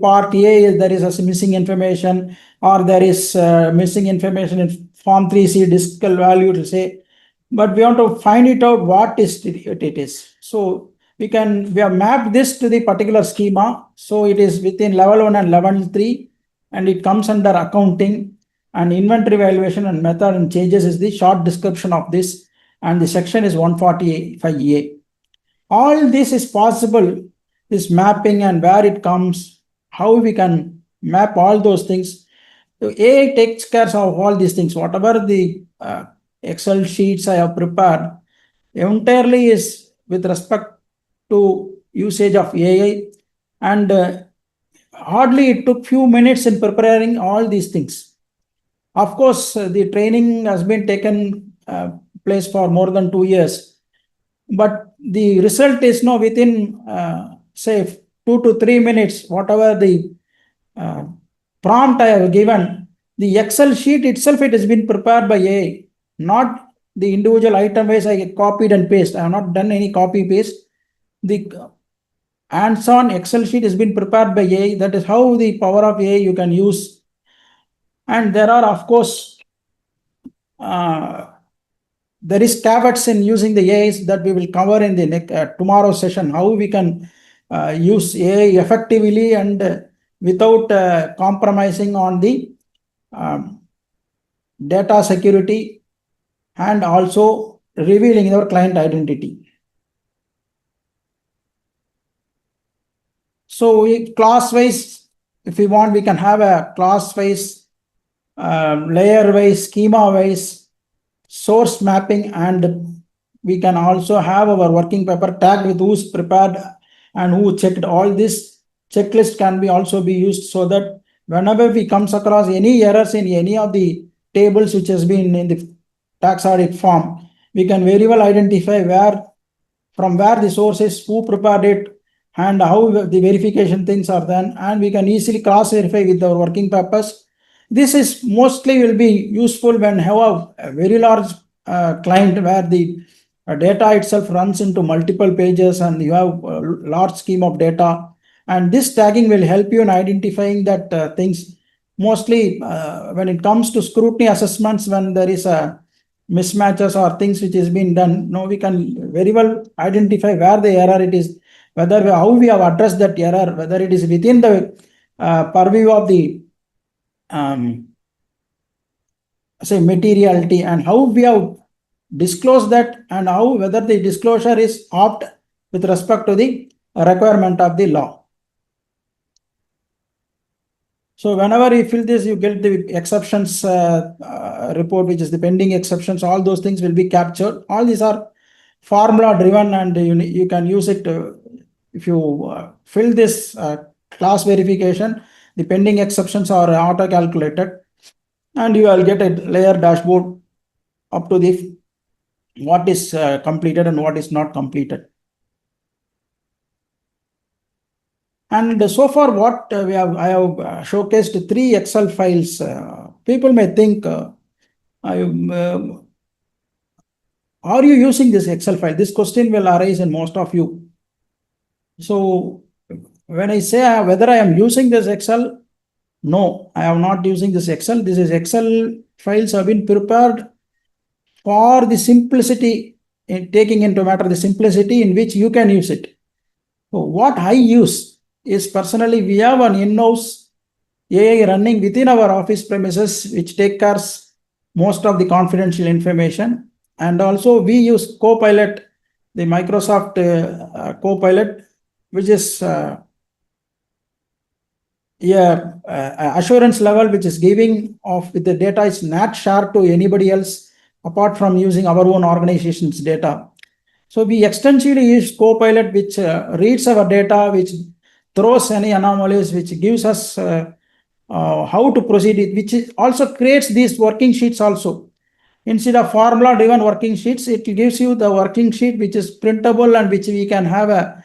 part A, there is a missing information, or there is missing information in form 3C discal value to say, but we want to find it out what it is. So we have mapped this to the particular schema. So it is within level 1 and level 3, and it comes under accounting, and inventory valuation and method and changes is the short description of this, and the section is 145A. All this is possible, this mapping and where it comes, how we can map all those things. So AI takes care of all these things. Whatever the Excel sheets I have prepared entirely is with respect to usage of AI, and hardly it took few minutes in preparing all these things. Of course, the training has been taken place for more than 2 years, but the result is now within say 2 to 3 minutes. Whatever the prompt I have given, the Excel sheet itself, it has been prepared by AI, not the individual item wise I copied and paste. I have not done any copy paste. The hands-on Excel sheet has been prepared by AI. That is how the power of AI you can use. And there are, of course, there is caveats in using the AIs that we will cover in the tomorrow's session, how we can use AI effectively and without compromising on the data security, and also revealing our client identity. So class-wise, if we want, we can have a class-wise, layer-wise, schema-wise, source mapping, and we can also have our working paper tagged with who's prepared and who checked. All this checklist can be also be used, so that whenever we comes across any errors in any of the tables which has been in the tax audit form, we can very well identify from where the source is, who prepared it, and how the verification things are done, and we can easily cross-verify with our working papers. This is mostly will be useful when you have a very large client where the data itself runs into multiple pages and you have a large scheme of data. And this tagging will help you in identifying that things mostly when it comes to scrutiny assessments, when there is a mismatches or things which is being done, no, we can very well identify where the error it is, whether how we have addressed that error, whether it is within the purview of the say materiality, and how we have disclosed that, and how whether the disclosure is opt with respect to the requirement of the law. So whenever you fill this, you get the exceptions report, which is the pending exceptions. All those things will be captured. All these are formula driven, and you can use it if you fill this class verification. The pending exceptions are auto calculated, and you will get a layer dashboard up to the what is completed and what is not completed. And so far, what I have showcased 3 Excel files. People may think, are you using this Excel file? This question will arise in most of you. So when I say whether I am using this Excel, no, I am not using this Excel. This is Excel files have been prepared for the simplicity, in taking into matter the simplicity in which you can use it. So what I use is, personally, we have an in-house AI running within our office premises, which takes care most of the confidential information. And also we use Copilot, the Microsoft Copilot, which is assurance level, which is giving of the data is not shared to anybody else apart from using our own organization's data. So we extensively use Copilot, which reads our data, which throws any anomalies, which gives us how to proceed, which also creates these working sheets also. Instead of formula driven working sheets, it gives you the working sheet which is printable and which we can have a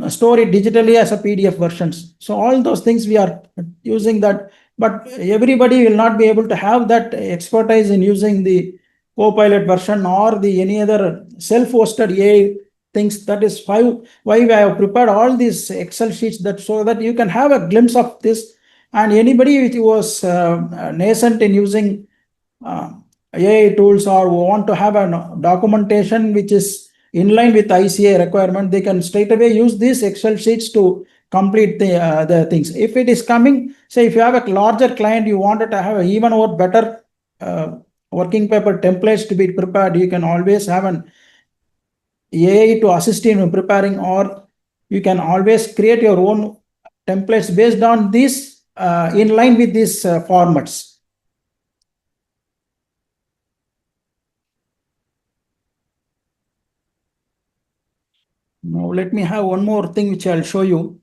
store it digitally as a PDF versions. So all those things we are using that, but everybody will not be able to have that expertise in using the Copilot version or the any other self-hosted AI things. That is why we have prepared all these Excel sheets, that so that you can have a glimpse of this. And anybody who was nascent in using AI tools, or want to have a documentation which is in line with ICA requirement, they can straight away use these Excel sheets to complete the things. If it is coming, say if you have a larger client, you wanted to have even more better working paper templates to be prepared, you can always have an AI to assist in preparing, or you can always create your own templates based on this in line with these formats. Now let me have one more thing which I'll show you.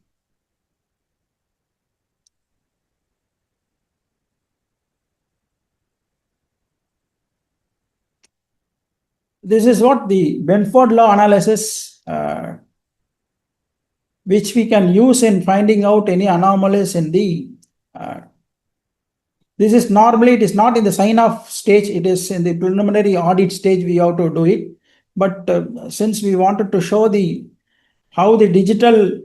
This is what the Benford law analysis, which we can use in finding out any anomalies in the this is normally, it is not in the sign off stage, it is in the preliminary audit stage we have to do it. But since we wanted to show the how the digital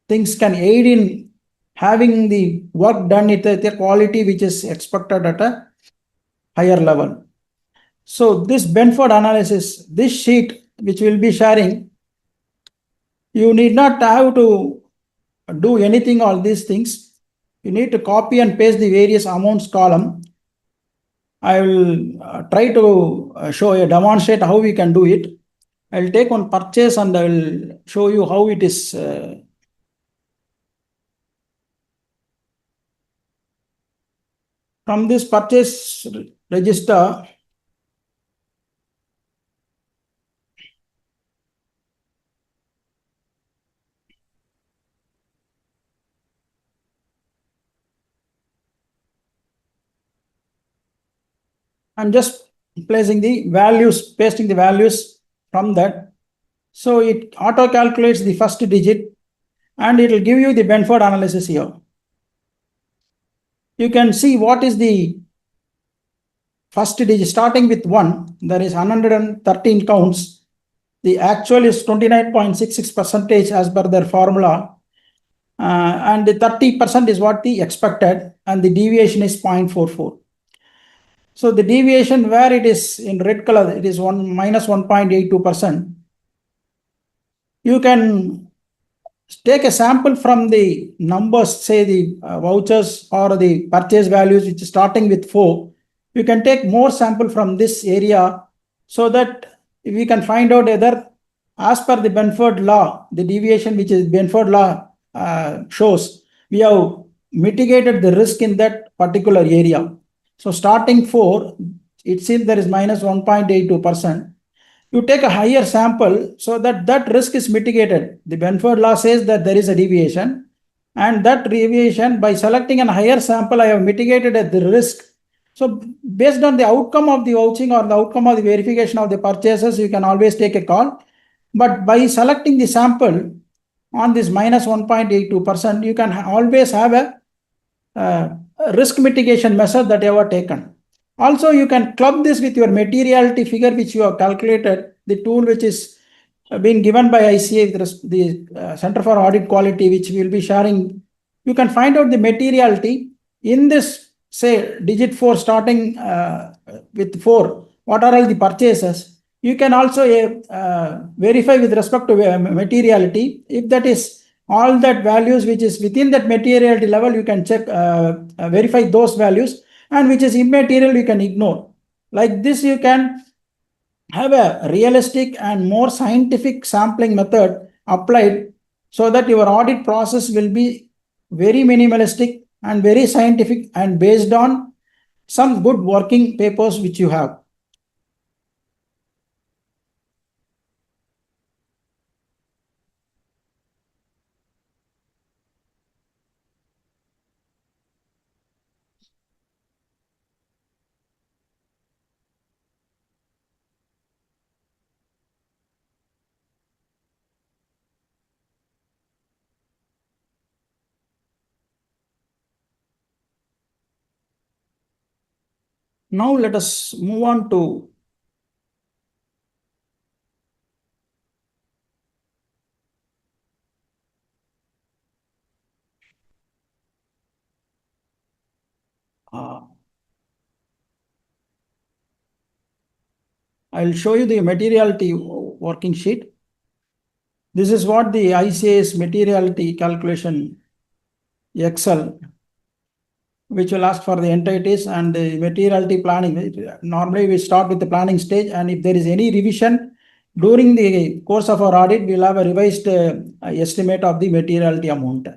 things can aid in having the work done at the quality which is expected at a higher level. So this Benford analysis, this sheet which we'll be sharing, you need not have to do anything, all these things. You need to copy and paste the various amounts column. I will try to demonstrate how we can do it. I'll take one purchase and I will show you how it is. From this purchase register, I'm just placing the values, pasting the values from that. So it auto calculates the first digit and it will give you the Benford analysis here. You can see what is the first digit starting with 1. There is 113 counts. The actual is 29.66% as per their formula. and the 30% is what the expected, and the deviation is 0.44. So the deviation where it is in red color, it is minus 1.82%. You can take a sample from the numbers, say the vouchers or the purchase values, which is starting with 4. You can take more sample from this area so that we can find out whether, as per the Benford law, the deviation which is Benford law shows, we have mitigated the risk in that particular area. So starting 4, it seems there is minus 1.82%. You take a higher sample so that that risk is mitigated. The Benford law says that there is a deviation, and that deviation, by selecting a higher sample, I have mitigated the risk. So based on the outcome of the vouching or the outcome of the verification of the purchases, you can always take a call. But by selecting the sample on this minus 1.82%, you can always have a risk mitigation measure that you have taken. Also, you can club this with your materiality figure, which you have calculated, the tool which is being given by ICA, the Center for Audit Quality, which we will be sharing. You can find out the materiality in this, say, digit 4, starting with 4. What are all the purchases? You can also verify with respect to materiality. If that is all that values which is within that materiality level, you can check, verify those values, and which is immaterial, you can ignore. Like this, you can have a realistic and more scientific sampling method applied so that your audit process will be very minimalistic and very scientific and based on some good working papers which you have. Now let us move on to I'll show you the materiality working sheet. This is what the ICA's materiality calculation Excel, which will ask for the entities and the materiality planning. Normally we start with the planning stage, and if there is any revision during the course of our audit, we'll have a revised estimate of the materiality amount.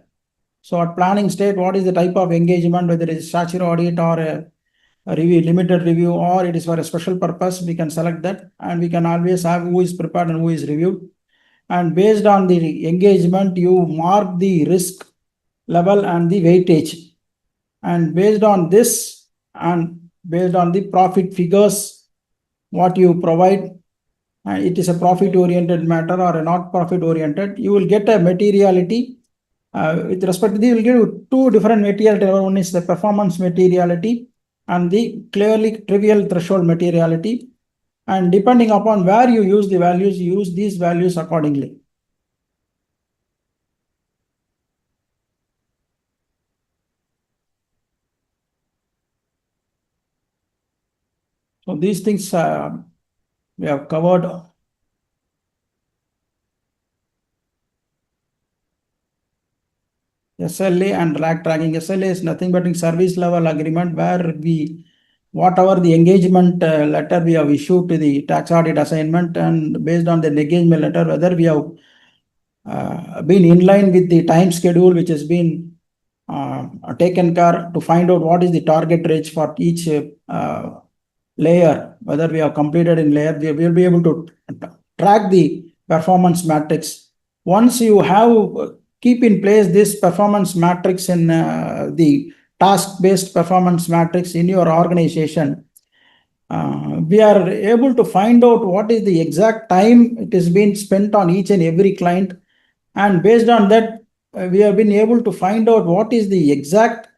So at planning stage, what is the type of engagement, whether it is statutory audit or a review, limited review, or it is for a special purpose, we can select that, and we can always have who is prepared and who is reviewed. And based on the engagement, you mark the risk level and the weightage. And based on this, and based on the profit figures, what you provide, it is a profit-oriented matter or a not profit-oriented, you will get a materiality. With respect to this, you will give two different materiality. One is the performance materiality and the clearly trivial threshold materiality. And depending upon where you use the values, you use these values accordingly. So these things we have covered. SLA and lag tracking. SLA is nothing but in service level agreement, where we, whatever the engagement letter we have issued to the tax audit assignment, and based on the engagement letter, whether we have been in line with the time schedule which has been taken care, to find out what is the target range for each layer, whether we have completed in layer, we will be able to track the performance matrix. Once you have keep in place this performance matrix in the task-based performance matrix in your organization, we are able to find out what is the exact time it has been spent on each and every client. And based on that, we have been able to find out what is the exact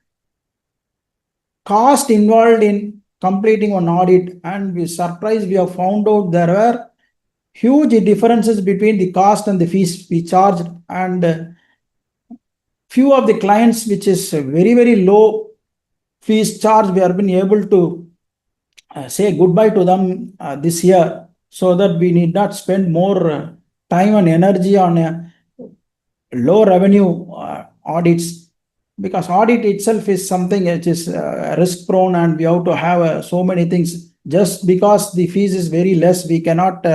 cost involved in completing an audit. And we surprised, we have found out there were huge differences between the cost and the fees we charged. And few of the clients which is very, very low fees charge, we have been able to say goodbye to them this year, so that we need not spend more time and energy on low revenue audits, because audit itself is something which is risk prone, and we have to have so many things. Just because the fees is very less, we cannot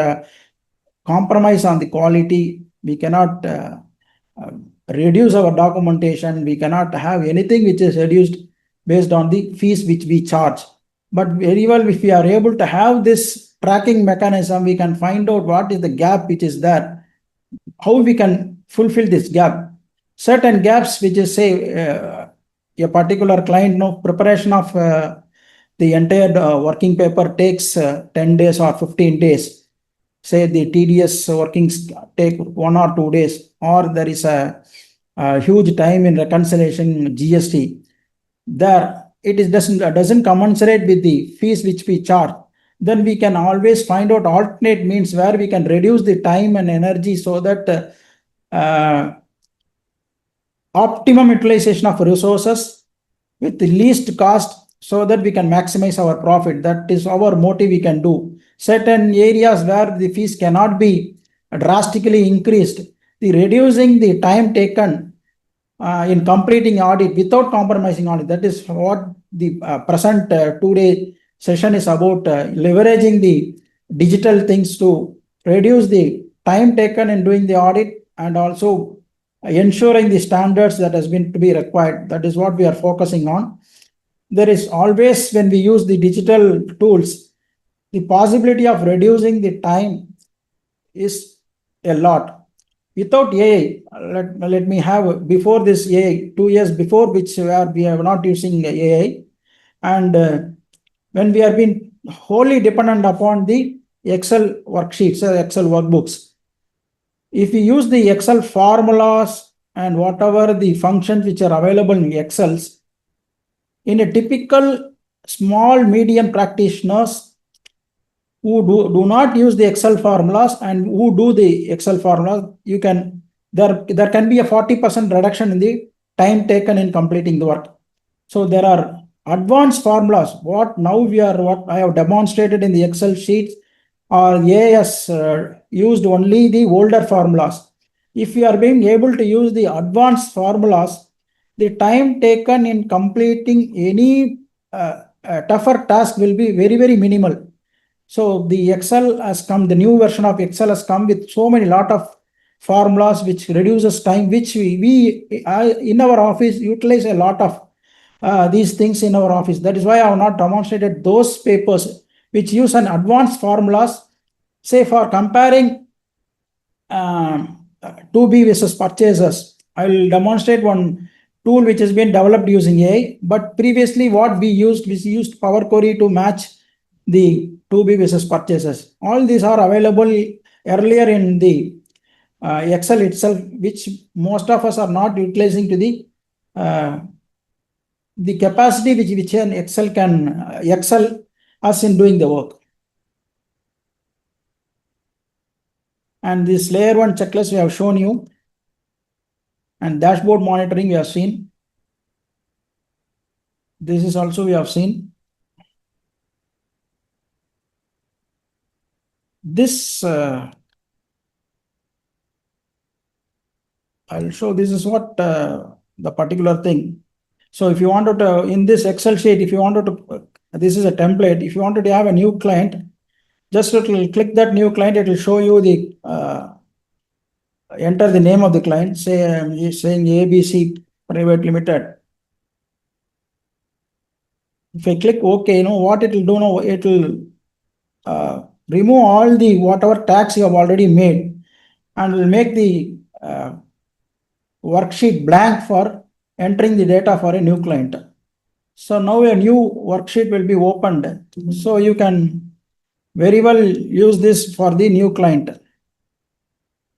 compromise on the quality, we cannot reduce our documentation, we cannot have anything which is reduced based on the fees which we charge. But very well, if we are able to have this tracking mechanism, we can find out what is the gap which is there, how we can fulfill this gap. Certain gaps which is say a particular client, no preparation of the entire working paper takes 10 days or 15 days. Say the TDS workings take 1 or 2 days, or there is a huge time in reconciliation GST. There it is doesn't commensurate with the fees which we charge. Then we can always find out alternate means where we can reduce the time and energy, so that optimum utilization of resources with the least cost, so that we can maximize our profit. That is our motive we can do. Certain areas where the fees cannot be drastically increased, the reducing the time taken in completing audit without compromising on it. That is what the present 2-day session is about, leveraging the digital things to reduce the time taken in doing the audit, and also ensuring the standards that has been to be required. That is what we are focusing on. There is always, when we use the digital tools, the possibility of reducing the time is a lot. Without AI, let me have before this AI, 2 years before, which where we are not using AI, and when we have been wholly dependent upon the Excel worksheets or Excel workbooks. If we use the Excel formulas and whatever the functions which are available in Excels, in a typical small medium practitioners who do not use the Excel formulas and who do the Excel formulas, you can there can be a 40% reduction in the time taken in completing the work. So there are advanced formulas. What I have demonstrated in the Excel sheets, or AI has used only the older formulas. If you are being able to use the advanced formulas, the time taken in completing any tougher task will be very, very minimal. So the Excel has come, the new version of Excel has come with so many lot of formulas which reduces time, which we in our office utilize a lot of these things in our office. That is why I have not demonstrated those papers which use an advanced formulas, say for comparing 2B versus purchases. I will demonstrate one tool which has been developed using AI, but previously what we used Power Query to match the 2B versus purchases. All these are available earlier in the Excel itself, which most of us are not utilizing to the capacity which an Excel can excel us in doing the work. And this layer 1 checklist we have shown you, and dashboard monitoring we have seen. This is also we have seen. This I'll show. This is what the particular thing. So if you wanted to, in this Excel sheet, if you wanted to, this is a template. If you wanted to have a new client, just click that new client. It will show you the enter the name of the client. Say I'm saying ABC Private Limited. If I click OK, you know what it will do now? It will remove all the whatever tags you have already made, and will make the worksheet blank for entering the data for a new client. So now a new worksheet will be opened. So you can very well use this for the new client.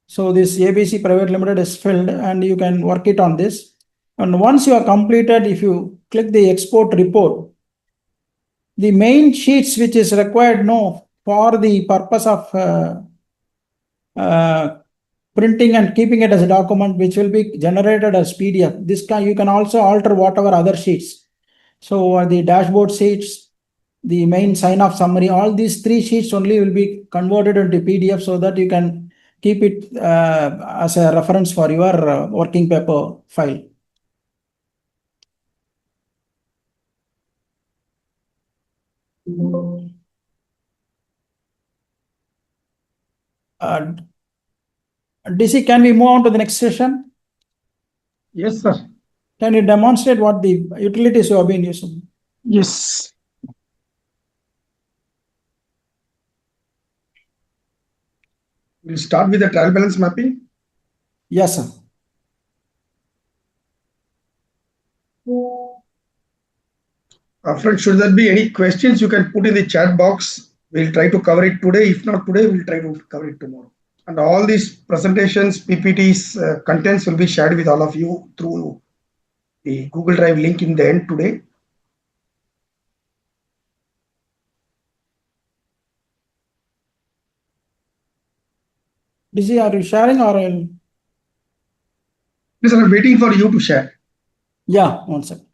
So this ABC Private Limited is filled, and you can work it on this. And once you are completed, if you click the export report, the main sheets which is required for the purpose of printing and keeping it as a document, which will be generated as PDF. You can also alter whatever other sheets. So the dashboard sheets, the main sign-off summary, all these 3 sheets only will be converted into PDF so that you can keep it as a reference for your working paper file. DC, can we move on to the next session? Yes, sir. Can you demonstrate what the utilities you have been using? Yes. We'll start with the trial balance mapping. Yes, sir. Friends, should there be any questions, you can put in the chat box. We'll try to cover it today. If not today, we'll try to cover it tomorrow. And all these presentations, PPTs, contents will be shared with all of you through the Google Drive link in the end today. DC, are you sharing or? Yes, I'm waiting for you to share. Yeah, one second.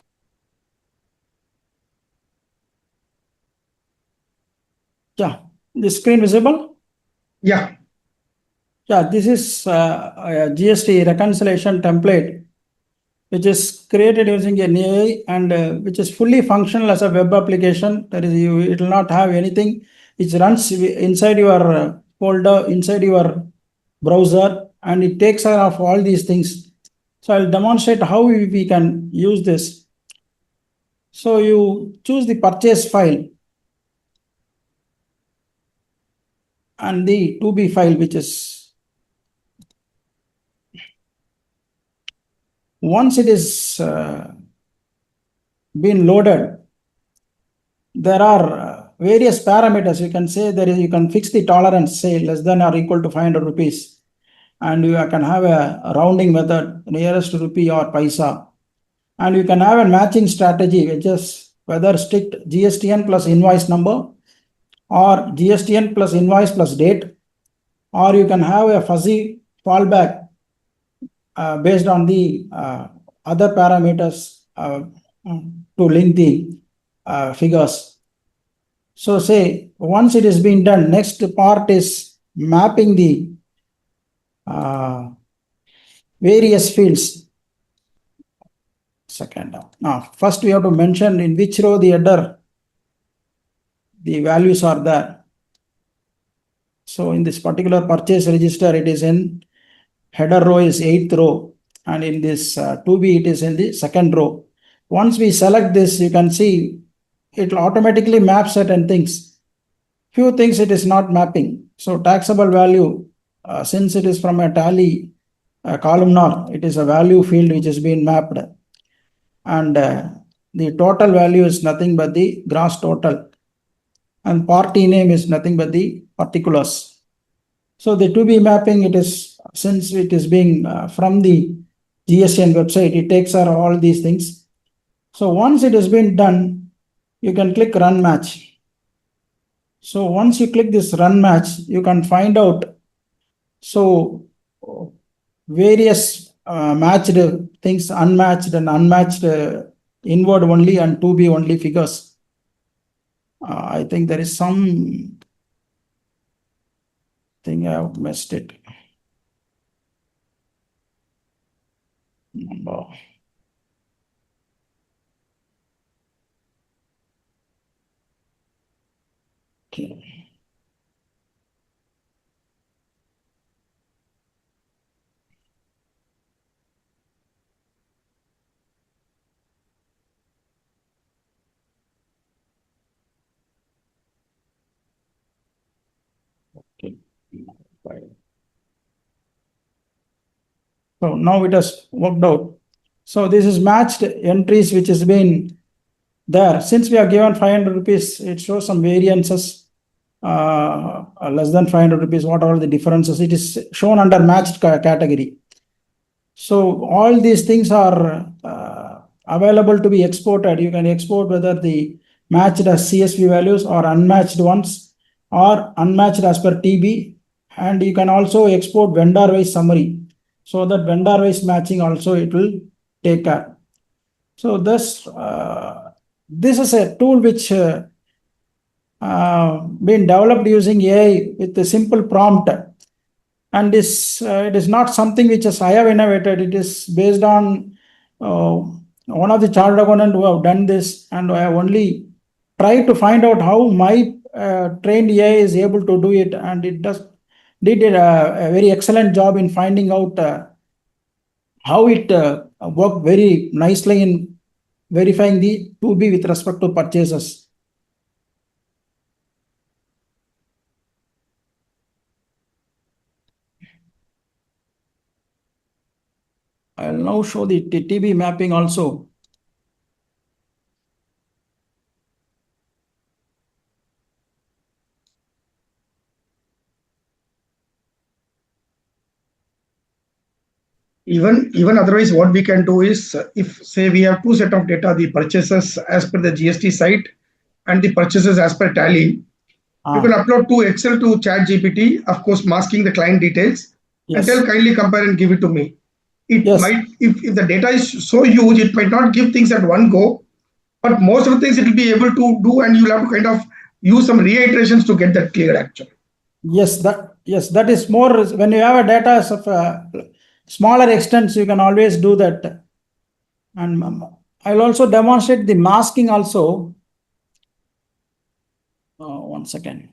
Yeah, the screen visible? Yeah. Yeah, this is a GST reconciliation template, which is created using an AI and which is fully functional as a web application. That is, it will not have anything. It runs inside your folder, inside your browser, and it takes care of all these things. So I'll demonstrate how we can use this. So you choose the purchase file and the 2B file, which is once it is been loaded, there are various parameters. You can say you can fix the tolerance, say less than or equal to 500 rupees. And you can have a rounding method, nearest rupee or paisa. And you can have a matching strategy, which is whether strict GSTN plus invoice number or GSTN plus invoice plus date, or you can have a fuzzy fallback based on the other parameters to link the figures. So say once it has been done, next part is mapping the various fields. Second. Now, first we have to mention in which row the header the values are there. So in this particular purchase register, it is in header row is 8th row, and in this 2B it is in the 2nd row. Once we select this, you can see it will automatically map certain things. Few things it is not mapping. So taxable value, since it is from a tally columnar, it is a value field which has been mapped. And the total value is nothing but the gross total. And party name is nothing but the particulars. So the 2B mapping, it is, since it is being from the GSN website, it takes care of all these things. So once it has been done, you can click run match. So once you click this run match, you can find out so various matched things, unmatched and unmatched inward only and 2B only figures. I think there is some thing I have missed it. Number. Okay. Okay. So now it has worked out. So this is matched entries which has been there. Since we are given 500 rupees, it shows some variances. Less than 500 rupees, what are the differences? It is shown under matched category. So all these things are available to be exported. You can export whether the matched as CSV values or unmatched ones or unmatched as per TB and you can also export vendor-wise summary. So that vendor-wise matching also it will take care. So this is a tool which been developed using AI with a simple prompt, and it is not something which is I have innovated. It is based on one of the chartered accountant who have done this, and I have only tried to find out how my trained AI is able to do it, and it did a very excellent job in finding out how it worked very nicely in verifying the 2B with respect to purchases. I'll now show the TB mapping also. Even otherwise, what we can do is, if say we have two set of data, the purchases as per the GST site and the purchases as per tally, you can upload to Excel to Chat GPT, of course, masking the client details, and Yes. tell kindly compare and give it to me. It Yes. might, if the data is so huge, it might not give things at one go, but most of the things it will be able to do, and you'll have to kind of use some reiterations to get that cleared actually. Yes, that is more when you have a data of smaller extents, you can always do that. And I'll also demonstrate the masking also. One second.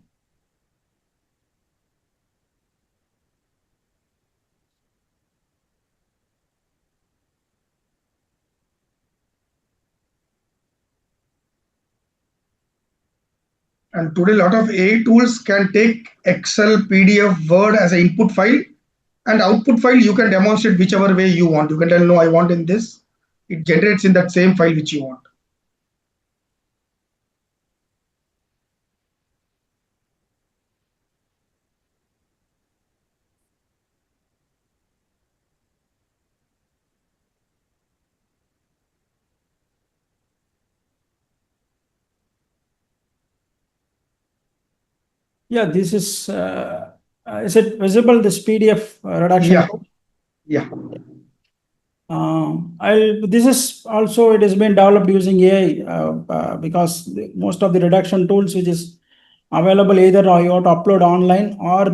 And today, a lot of AI tools can take Excel, PDF, Word as an input file, and output file you can demonstrate whichever way you want. You can tell, no, I want in this. It generates in that same file which you want. Yeah, this is it visible, this PDF reduction? Yeah. Yeah. This is also, it has been developed using AI because most of the reduction tools which is available, either you have to upload online or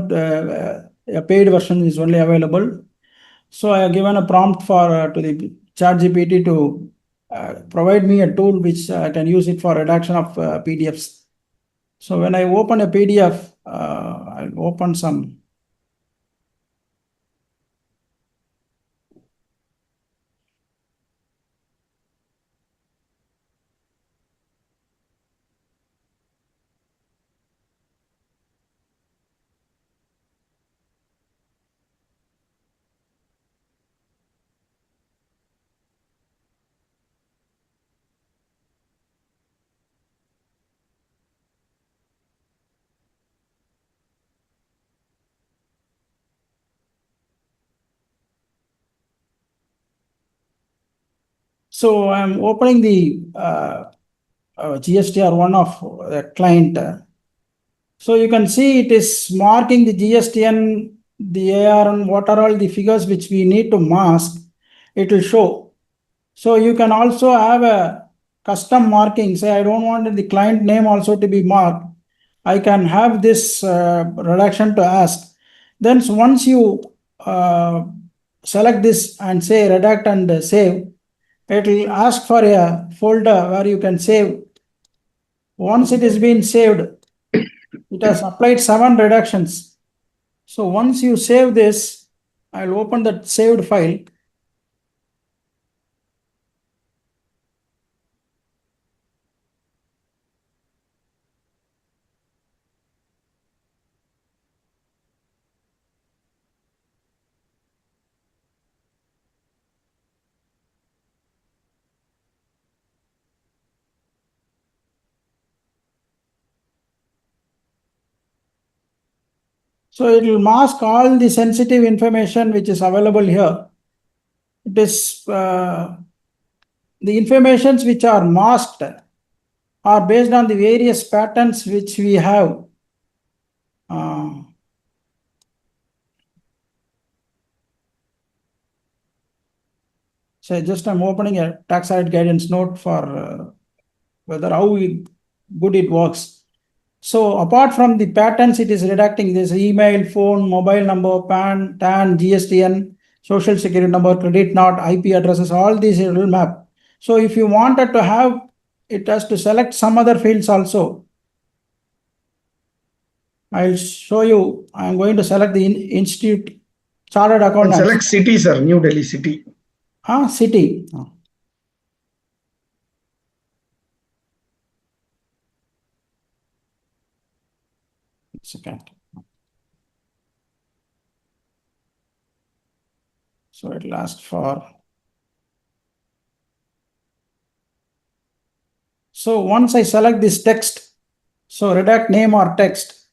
a paid version is only available. So I have given a prompt for to the ChatGPT to provide me a tool which I can use it for reduction of PDFs. So when I open a PDF, I'll open some. So I'm opening the GSTR1 of the client. So you can see it is marking the GSTN, the AR, and what are all the figures which we need to mask, it will show. So you can also have a custom marking. Say I don't want the client name also to be marked. I can have this reduction to ask. Then once you select this and say redact and save, it will ask for a folder where you can save. Once it is been saved, it has applied 7 reductions. So once you save this, I'll open that saved file. So it will mask all the sensitive information which is available here. It is the informations which are masked are based on the various patterns which we have. So just I'm opening a tax audit guidance note for whether how good it works. So apart from the patterns, it is redacting this email, phone, mobile number, PAN, TAN, GSTN, social security number, credit note, IP addresses, all these it will map. So if you wanted to have, it has to select some other fields also. I'll show you. I'm going to select the institute chartered And accountant. select city, sir, New Delhi city. City. Second. So it will ask for. So once I select this text, so redact name or text.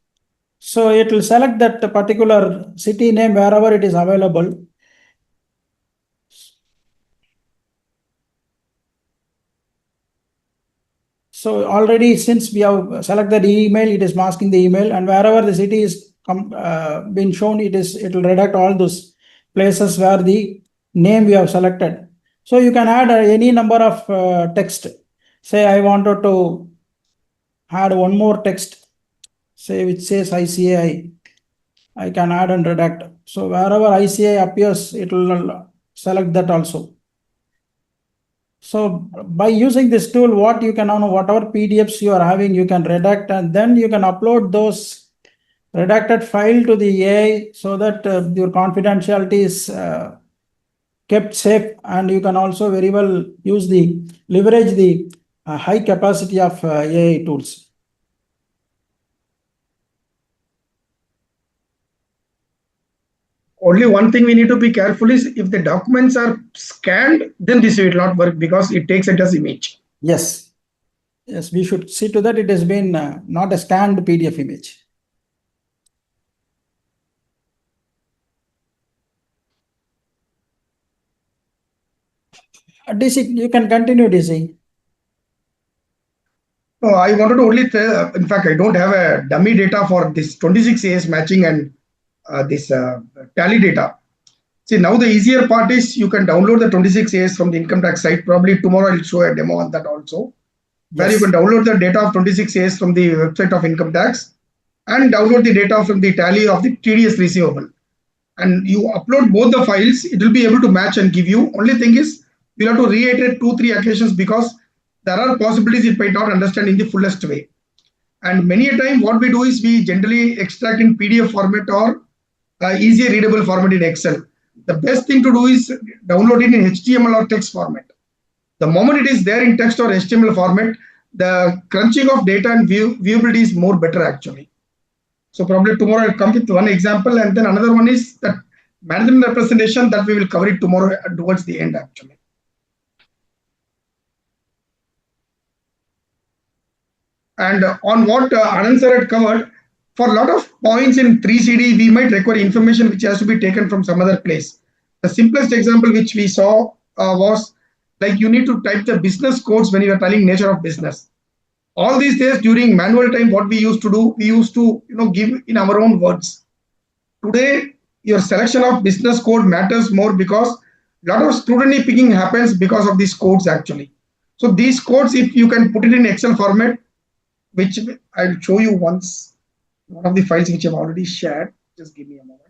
So it will select that particular city name wherever it is available. So already since we have selected the email, it is masking the email, and wherever the city is been shown, it will redact all those places where the name we have selected. So you can add any number of text. Say I wanted to add one more text, say which says ICAI. I can add and redact. So wherever ICAI appears, it will select that also. So by using this tool, what you can now, whatever PDFs you are having, you can redact, and then you can upload those redacted file to the AI so that your confidentiality is kept safe, and you can also very well leverage the high capacity of AI tools. Only one thing we need to be careful is if the documents are scanned, then this will not work because it takes it as image. Yes, we should see to that it has been not a scanned PDF image. DC, you can continue, DC. No, I wanted to only tell, in fact, I don't have a dummy data for this 26 AS matching and this tally data. See, now the easier part is you can download the 26 AS from the income tax site. Probably tomorrow I'll show a demo on that also, where you can download the data of 26 AS from the website of income tax and download the data from the tally of the TDS receivable. And you upload both the files, it will be able to match and give you. Only thing is, you'll have to reiterate 2-3 occasions because there are possibilities it might not understand in the fullest way. And many a time what we do is we generally extract in PDF format or easier readable format in Excel. The best thing to do is download it in HTML or text format. The moment it is there in text or HTML format, the crunching of data and viewability is more better actually. So probably tomorrow I'll come with one example, and then another one is that management representation that we will cover it tomorrow towards the end actually. And on what Aanand sir had covered, for a lot of points in 3CD, we might require information which has to be taken from some other place. The simplest example which we saw was like you need to type the business codes when you are telling nature of business. All these days during manual time, what we used to do, we used to give in our own words. Today, your selection of business code matters more because a lot of scrutiny picking happens because of these codes actually. So these codes, if you can put it in Excel format, which I'll show you once, one of the files which I've already shared. Just give me a moment.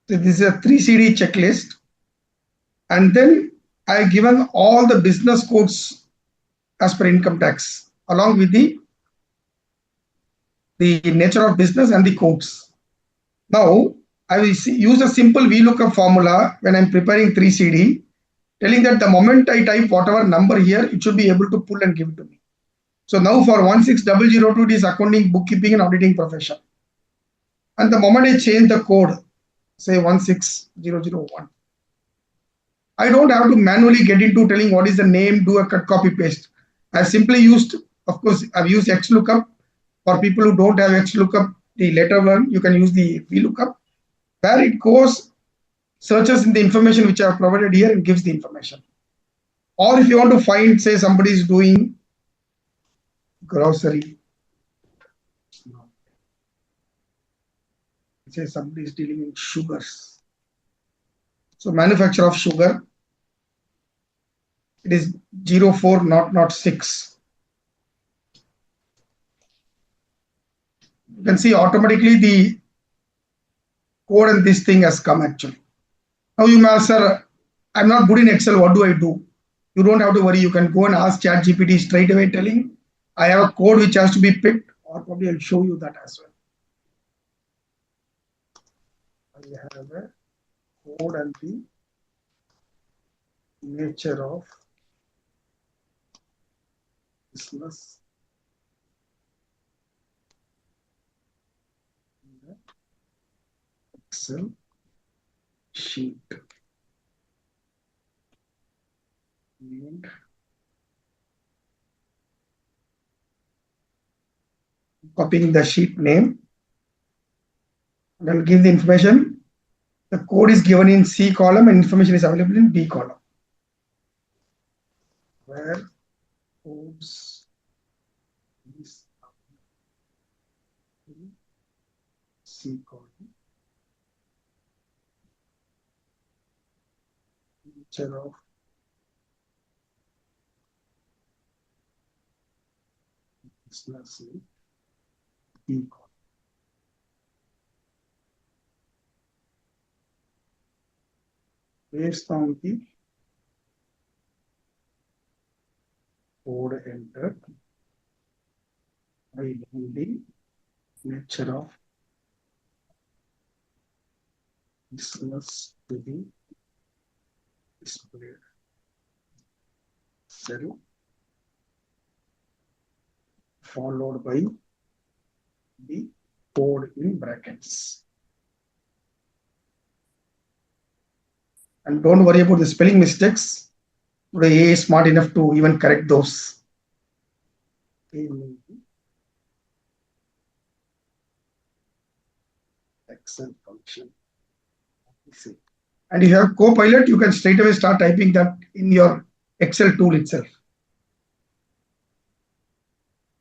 So this is a 3CD checklist. And then I given all the business codes as per income tax along with the nature of business and the codes. Now I will use a simple VLOOKUP formula when I'm preparing 3CD, telling that the moment I type whatever number here, it should be able to pull and give it to me. So now for 16002, it is accounting, bookkeeping and auditing profession. And the moment I change the code, say 16001, I don't have to manually get into telling what is the name, do a cut, copy, paste. I've simply used, of course, I've used XLOOKUP. For people who don't have XLOOKUP, the later one, you can use the VLOOKUP, where it goes, searches in the information which I have provided here and gives the information. Or if you want to find, say somebody is doing grocery, say somebody is dealing in sugars. So manufacture of sugar, it is 04006. You can see automatically the code and this thing has come actually. Now you may ask, sir, I'm not good in Excel, what do I do? You don't have to worry, you can go and ask ChatGPT straight away telling, I have a code which has to be picked, or probably I'll show you that as well. I have a code and the nature of business Excel sheet. And copying the sheet name, and I'll give the information. The code is given in C column and information is available in B column. Where codes is in C column. Nature of business in B column. Based on the code entered, I learn the nature of business to be displayed. Cell followed by the code in brackets. And don't worry about the spelling mistakes. Today A is smart enough to even correct those. Excel function. And if you have Copilot, you can straight away start typing that in your Excel tool itself.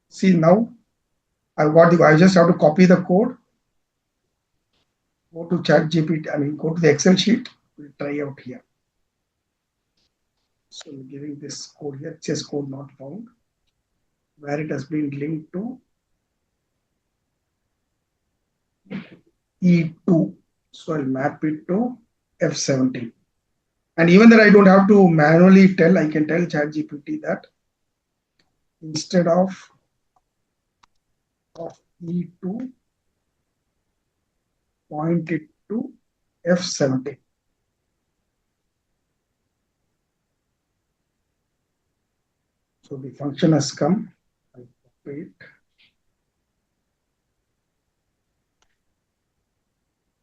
See now, I just have to copy the code. Go to ChatGPT, go to the Excel sheet. We'll try out here. So I'm giving this code here, it says code not found, where it has been linked to E2. So I'll map it to F17. And even that I don't have to manually tell, I can tell ChatGPT that instead of E2, point it to F17. So the function has come. I copy it.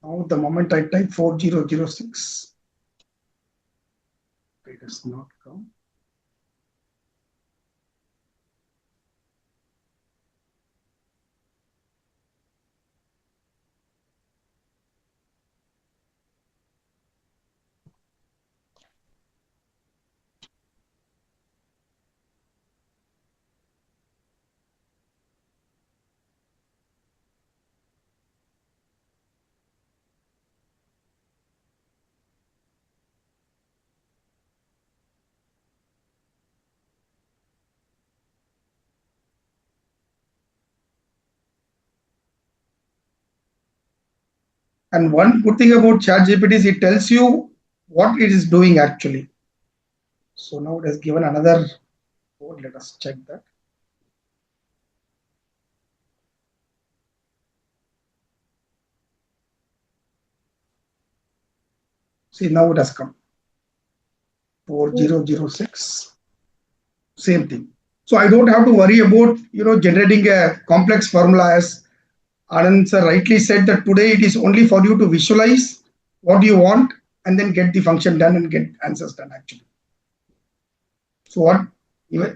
Now the moment I type 4006, it does not come. And one good thing about ChatGPT is it tells you what it is doing actually. So now it has given another code. Let us check that. See, now it has come. 4006. Same thing. So I don't have to worry about generating a complex formula, as Aanand sir rightly said that today it is only for you to visualize what you want and then get the function done and get answers done actually. So what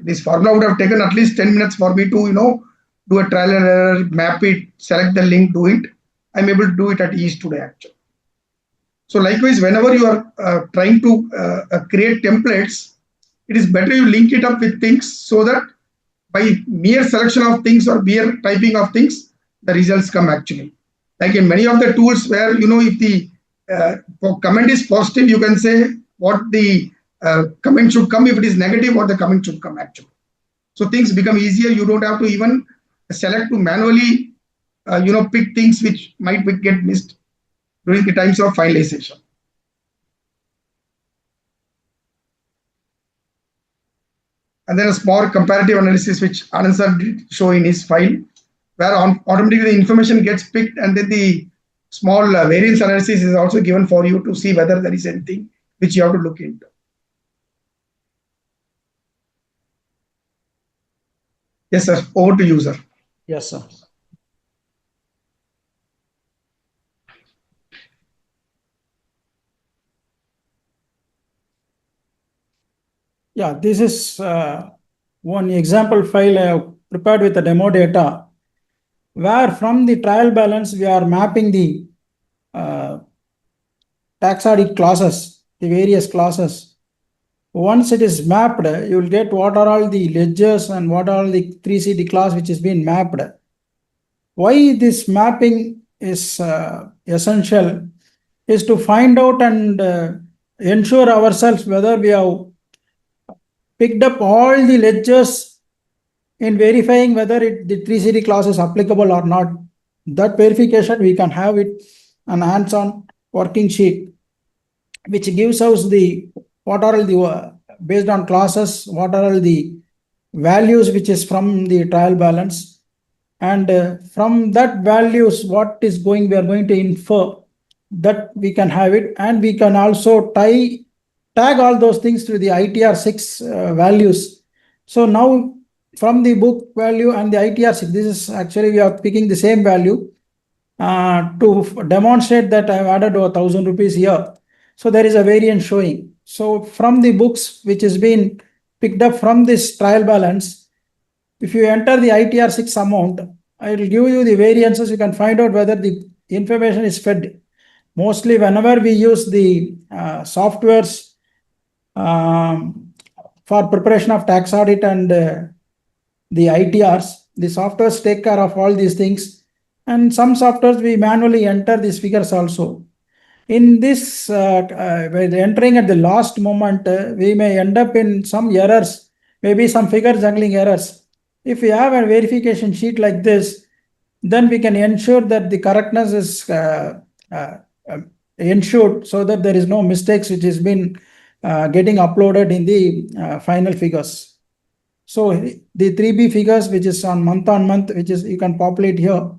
this formula would have taken at least 10 minutes for me to do a trial and error, map it, select the link, do it. I'm able to do it at ease today actually. So likewise, whenever you are trying to create templates, it is better you link it up with things so that by mere selection of things or mere typing of things, the results come actually. Like in many of the tools where, if the comment is positive, you can say what the comment should come. If it is negative, what the comment should come actually. So things become easier. You don't have to even select to manually, pick things which might get missed during the times of finalization. And then a small comparative analysis which Aanand sir did show in his file, where automatically the information gets picked, and then the small variance analysis is also given for you to see whether there is anything which you have to look into. Yes, sir. Over to you, sir. Yes, sir. Yeah, this is one example file I have prepared with the demo data, where from the trial balance we are mapping the tax audit classes, the various classes. Once it is mapped, you will get what are all the ledgers and what are all the 3CD class which is being mapped. Why this mapping is essential is to find out and ensure ourselves whether we have picked up all the ledgers in verifying whether the 3CD class is applicable or not. That verification we can have it on hands-on working sheet, which gives us the what are all the based on classes, what are all the values which is from the trial balance, and from that values what is going, we are going to infer that we can have it, and we can also tag all those things to the ITR6 values. So now from the book value and the ITR6, this is actually we are picking the same value to demonstrate that I have added 1,000 rupees here. So there is a variance showing. So from the books which has been picked up from this trial balance, if you enter the ITR6 amount, I will give you the variances. You can find out whether the information is fed. Mostly whenever we use the softwares for preparation of tax audit and the ITRs, the softwares take care of all these things, and some softwares we manually enter these figures also. In this, when entering at the last moment, we may end up in some errors, maybe some figure juggling errors. If we have a verification sheet like this, then we can ensure that the correctness is ensured, so that there is no mistakes which has been getting uploaded in the final figures. So the 3B figures, which is on month, which is you can populate here.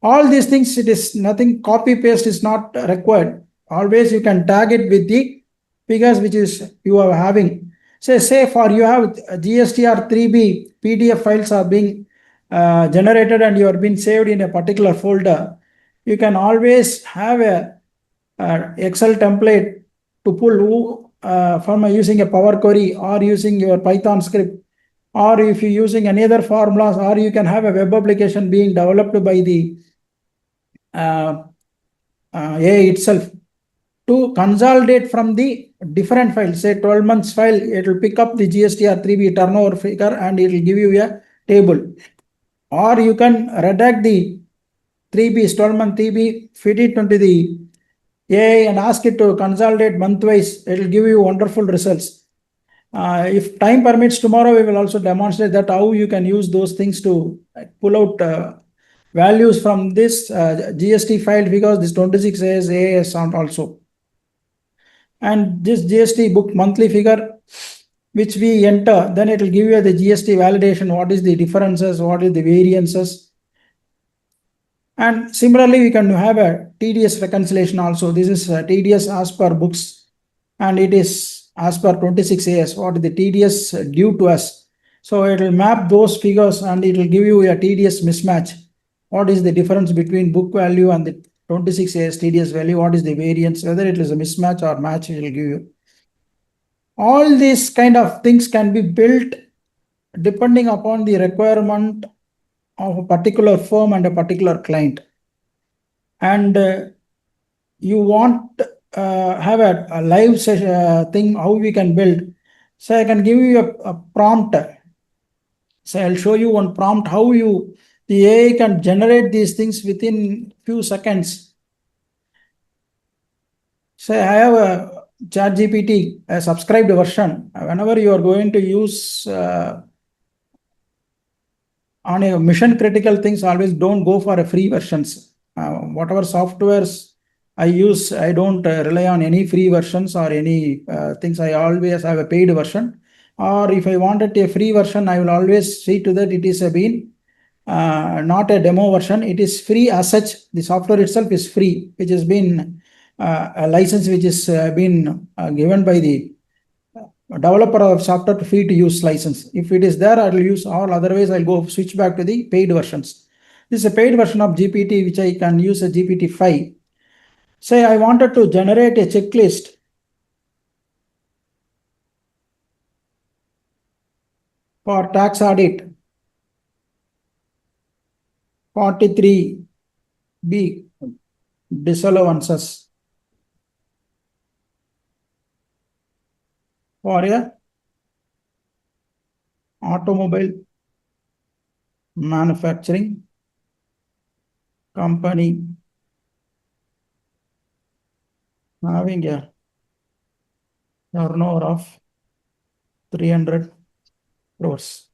All these things, it is nothing, copy paste is not required. Always you can tag it with the figures which is you are having. Say for you have GSTR 3B PDF files are being generated and you are being saved in a particular folder. You can always have a Excel template to pull from using a Power Query or using your Python script, or if you're using any other formulas, or you can have a web application being developed by the AI itself to consolidate from the different files. Say 12 months file, it will pick up the GSTR 3B turnover figure and it will give you a table. Or you can redact the 3B, 12-month 3B, feed it into the AI and ask it to consolidate month-wise. It will give you wonderful results. If time permits, tomorrow we will also demonstrate that how you can use those things to pull out values from this GST file, because this 26 says AS also. And this GST book monthly figure which we enter, then it will give you the GST validation, what is the differences, what is the variances. And similarly, we can have a TDS reconciliation also. This is TDS as per books, and it is as per 26 AS, what is the TDS due to us. So it will map those figures and it will give you a TDS mismatch. What is the difference between book value and the 26 AS TDS value? What is the variance? Whether it is a mismatch or match, it will give you. All these kind of things can be built depending upon the requirement of a particular firm and a particular client, and you want have a live session thing how we can build. So I can give you a prompt. So I'll show you one prompt how the AI can generate these things within few seconds. Say I have a ChatGPT, a subscribed version. Whenever you are going to use on a mission critical things, always don't go for a free versions. Whatever softwares I use, I don't rely on any free versions or any things. I always have a paid version. Or if I wanted a free version, I will always see to that it is not a demo version. It is free as such. The software itself is free, which has been a license which is been given by the developer of software to free to use license. If it is there, I will use all. Otherwise, I'll go switch back to the paid versions. This is a paid version of GPT, which I can use a GPT-5. Say I wanted to generate a checklist for tax audit 43B disallowances for a automobile manufacturing company having a turnover of 300 crores.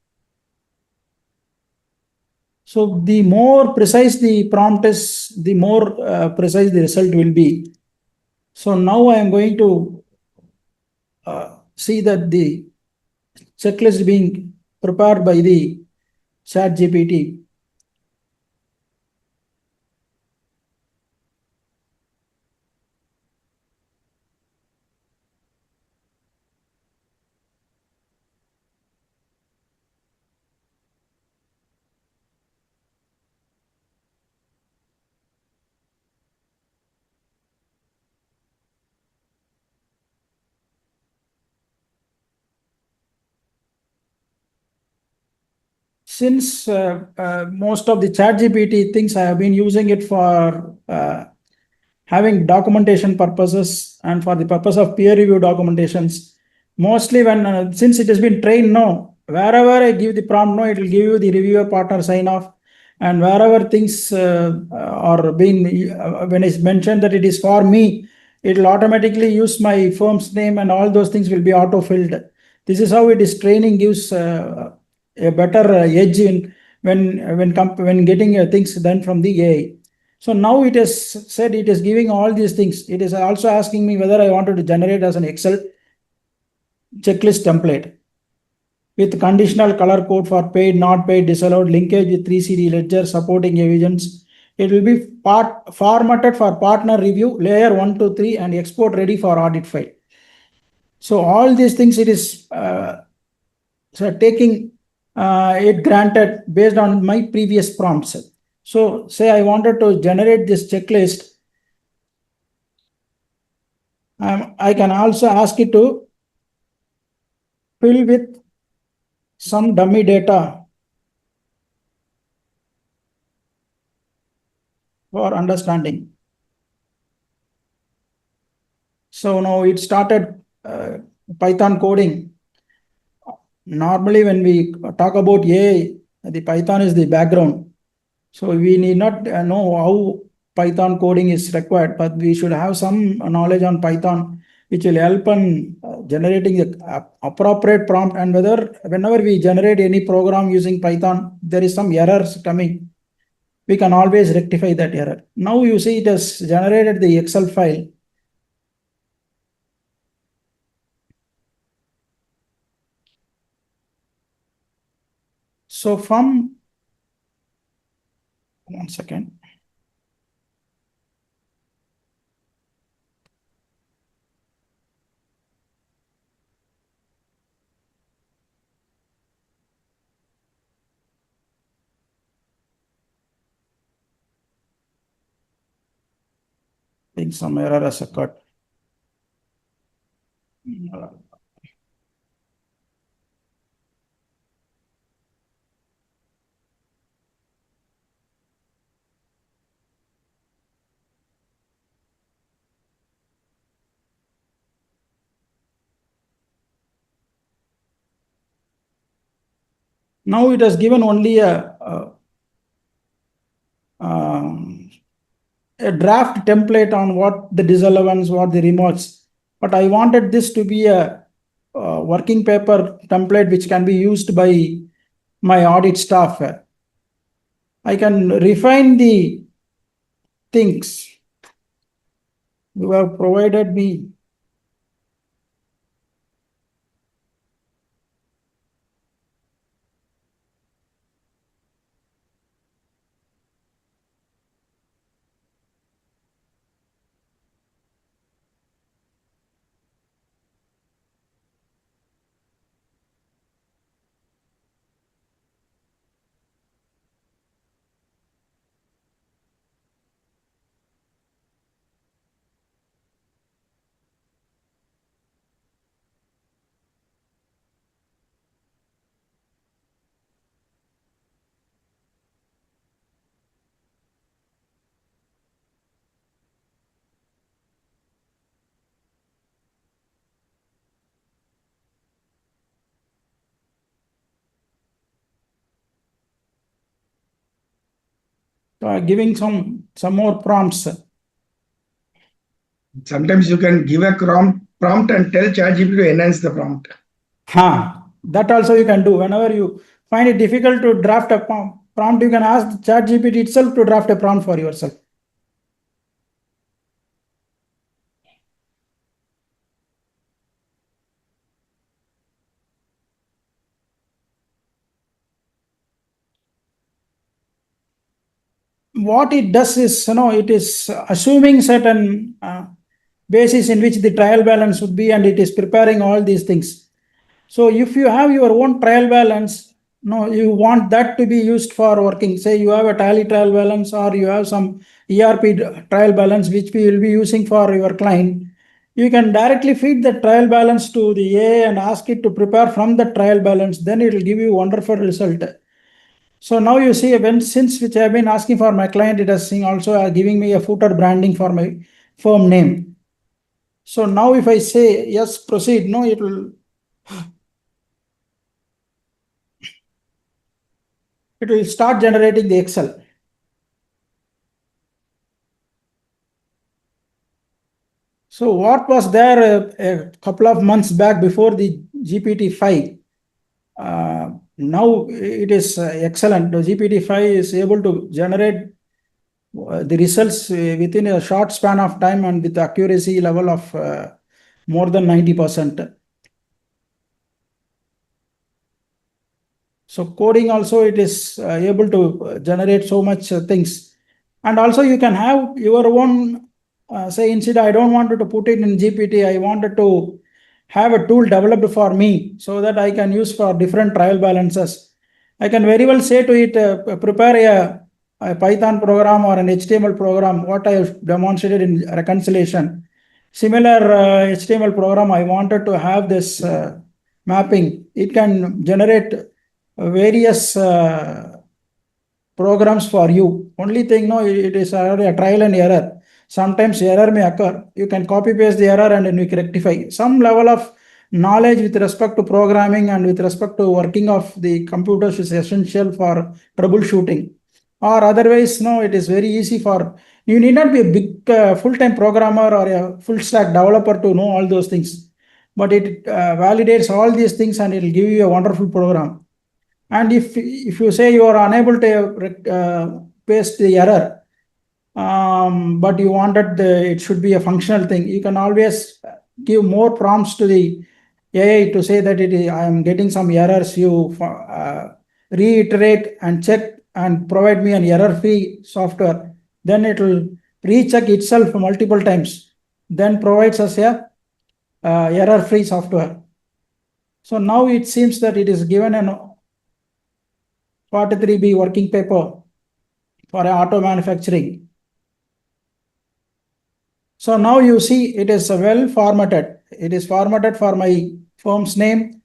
So the more precise the prompt is, the more precise the result will be. So now I am going to see that the checklist being prepared by the ChatGPT. Since most of the ChatGPT things I have been using it for having documentation purposes and for the purpose of peer review documentations, mostly when since it has been trained now, wherever I give the prompt now, it will give you the reviewer partner sign off, and wherever things are being when it's mentioned that it is for me, it will automatically use my firm's name and all those things will be auto filled. This is how it is training gives a better edge in when getting things done from the AI. So now it has said it is giving all these things. It is also asking me whether I wanted to generate as an Excel checklist template with conditional color code for paid, not paid, disallowed, linkage with 3CD ledger, supporting evidence. It will be formatted for partner review, layer 1 to 3, and export ready for audit file. So all these things it is taking it granted based on my previous prompts. So say I wanted to generate this checklist. I can also ask it to fill with some dummy data for understanding. So now it started Python coding. Normally when we talk about AI, the Python is the background. So we need not know how Python coding is required, but we should have some knowledge on Python, which will help in generating the appropriate prompt. And whenever we generate any program using Python, there is some errors coming, we can always rectify that error. Now you see it has generated the Excel file. So from 1 second. I think some error has occurred. Now it has given only a draft template on what the disallowance, what the remarks. But I wanted this to be a working paper template which can be used by my audit staff. I can refine the things you have provided me. Giving some more prompts. Sometimes you can give a prompt and tell ChatGPT to enhance the prompt. That also you can do. Whenever you find it difficult to draft a prompt, you can ask ChatGPT itself to draft a prompt for yourself. What it does is, it is assuming certain basis in which the trial balance would be, and it is preparing all these things. So if you have your own trial balance, you want that to be used for working. Say you have a tally trial balance, or you have some ERP trial balance which we will be using for your client. You can directly feed the trial balance to the AI and ask it to prepare from the trial balance. Then it will give you wonderful result. So now you see, since which I have been asking for my client, it has also giving me a footer branding for my firm name. So now if I say yes, proceed, it will start generating the Excel. So what was there a couple of months back before the GPT-5? Now it is excellent. The GPT-5 is able to generate the results within a short span of time and with accuracy level of more than 90%. So coding also, it is able to generate so much things. And also you can have your own, say instead I don't want to put it in GPT, I wanted to have a tool developed for me so that I can use for different trial balances. I can very well say to it, prepare a Python program or an HTML program, what I have demonstrated in reconciliation. Similar HTML program, I wanted to have this mapping. It can generate various programs for you. Only thing, it is a trial and error. Sometimes error may occur. You can copy paste the error and then you can rectify. Some level of knowledge with respect to programming and with respect to working of the computers is essential for troubleshooting. Or otherwise, it is very easy for, you need not be a big full-time programmer or a full stack developer to know all those things. But it validates all these things and it will give you a wonderful program. And if you say you are unable to paste the error, but you wanted it should be a functional thing, you can always give more prompts to the AI to say that I am getting some errors. You reiterate and check and provide me an error-free software. Then it will recheck itself multiple times. Then provides us a error-free software. So now it seems that it is given an 43B working paper for auto manufacturing. So now you see it is well formatted. It is formatted for my firm's name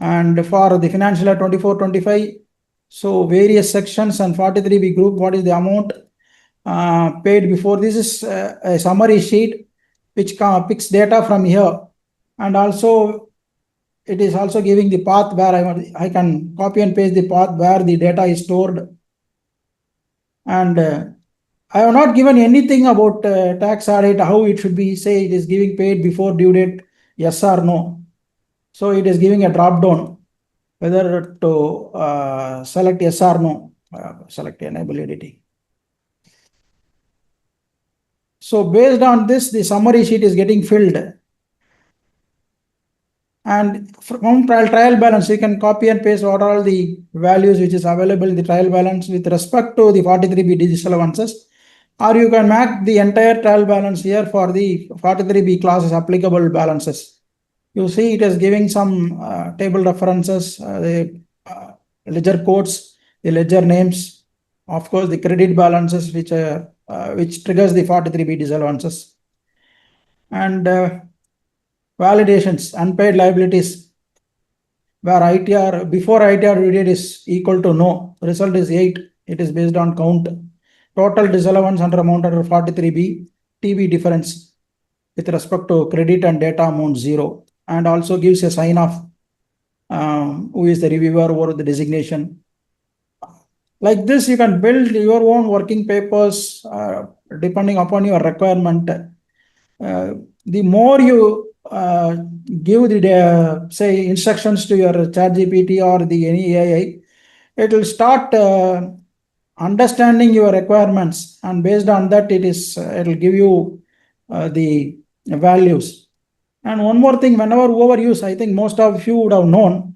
and for the financial year 24-25. So various sections and 43B group, what is the amount paid before. This is a summary sheet which picks data from here. And also it is also giving the path where I can copy and paste the path where the data is stored. And I have not given anything about tax audit, how it should be, say it is giving paid before due date, yes or no. So it is giving a drop down whether to select yes or no, select enable editing. So based on this, the summary sheet is getting filled. And from trial balance, you can copy and paste what are all the values which is available in the trial balance with respect to the 43B disallowances. Or you can mark the entire trial balance here for the 43B classes applicable balances. You see it is giving some table references, the ledger codes, the ledger names, of course the credit balances which triggers the 43B disallowances. And validations, unpaid liabilities, where ITR, before ITR due date is equal to no, result is 8, it is based on count. Total disallowance under amount under 43B, TB difference with respect to credit and data amount 0, and also gives a sign of who is the reviewer or the designation. Like this, you can build your own working papers depending upon your requirement. The more you give the say instructions to your ChatGPT or the any AI, it will start understanding your requirements, and based on that, it will give you the values. And one more thing, whenever overuse, I think most of you would have known.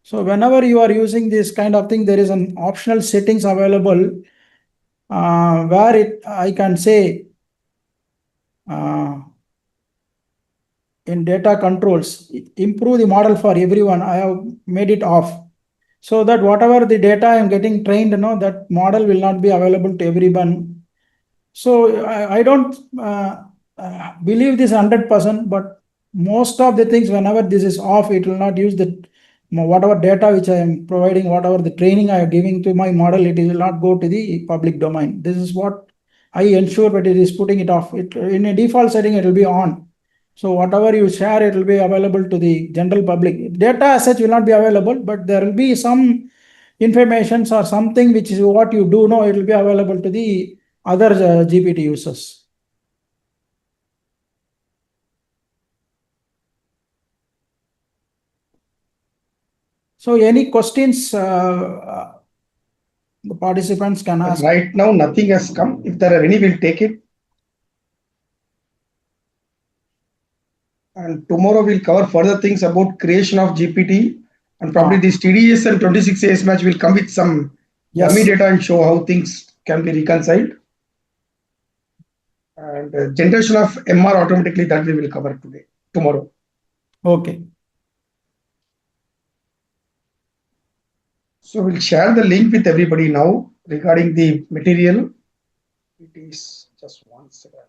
So whenever you are using this kind of thing, there is an optional settings available where I can say in data controls, improve the model for everyone. I have made it off so that whatever the data I am getting trained, that model will not be available to everyone. So I don't believe this 100%, but most of the things, whenever this is off, it will not use the whatever data which I am providing, whatever the training I am giving to my model, it will not go to the public domain. This is what I ensure, but it is putting it off. In a default setting, it will be on. So whatever you share, it will be available to the general public. Data as such will not be available, but there will be some information or something which is what you do know, it will be available to the other GPT users. So any questions the participants can ask? Right now, nothing has come. If there are any, we'll take it. And tomorrow we'll cover further things about creation of GPT, and probably this TDS and 26AS match will come with some dummy data and show how things can be reconciled. And generation of MR automatically, that we will cover tomorrow. Okay. So we'll share the link with everybody now regarding the material. It is just 1 second.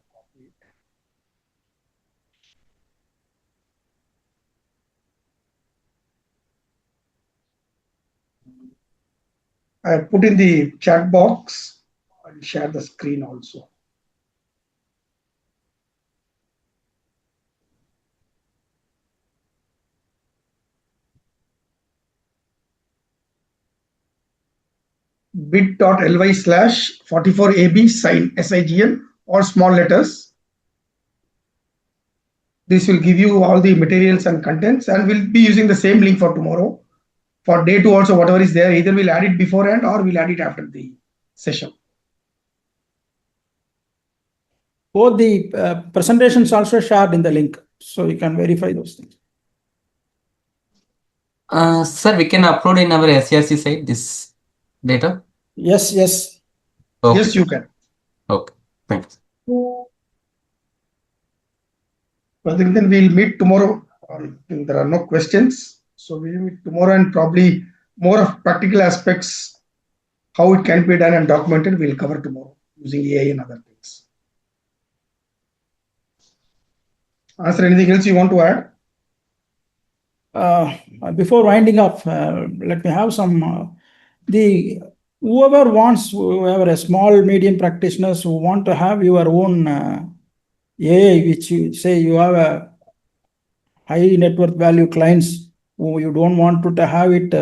I put in the chat box. I'll share the screen also. bit.ly/44ab sign SIGN, all small letters. This will give you all the materials and contents, and we'll be using the same link for tomorrow. For day 2 also, whatever is there, either we'll add it beforehand or we'll add it after the session. Both the presentations also shared in the link, so you can verify those things. Sir, we can upload in our SIRC site this data? Yes. Okay. Yes, you can. Okay, thanks. I think then we'll meet tomorrow. There are no questions. So we'll meet tomorrow, and probably more of practical aspects, how it can be done and documented, we'll cover tomorrow using AI and other things. Answer, anything else you want to add? Before winding up, let me have some, whoever wants, whoever a small, medium practitioners who want to have your own AI, which you say you have a high net worth value clients you don't want to have it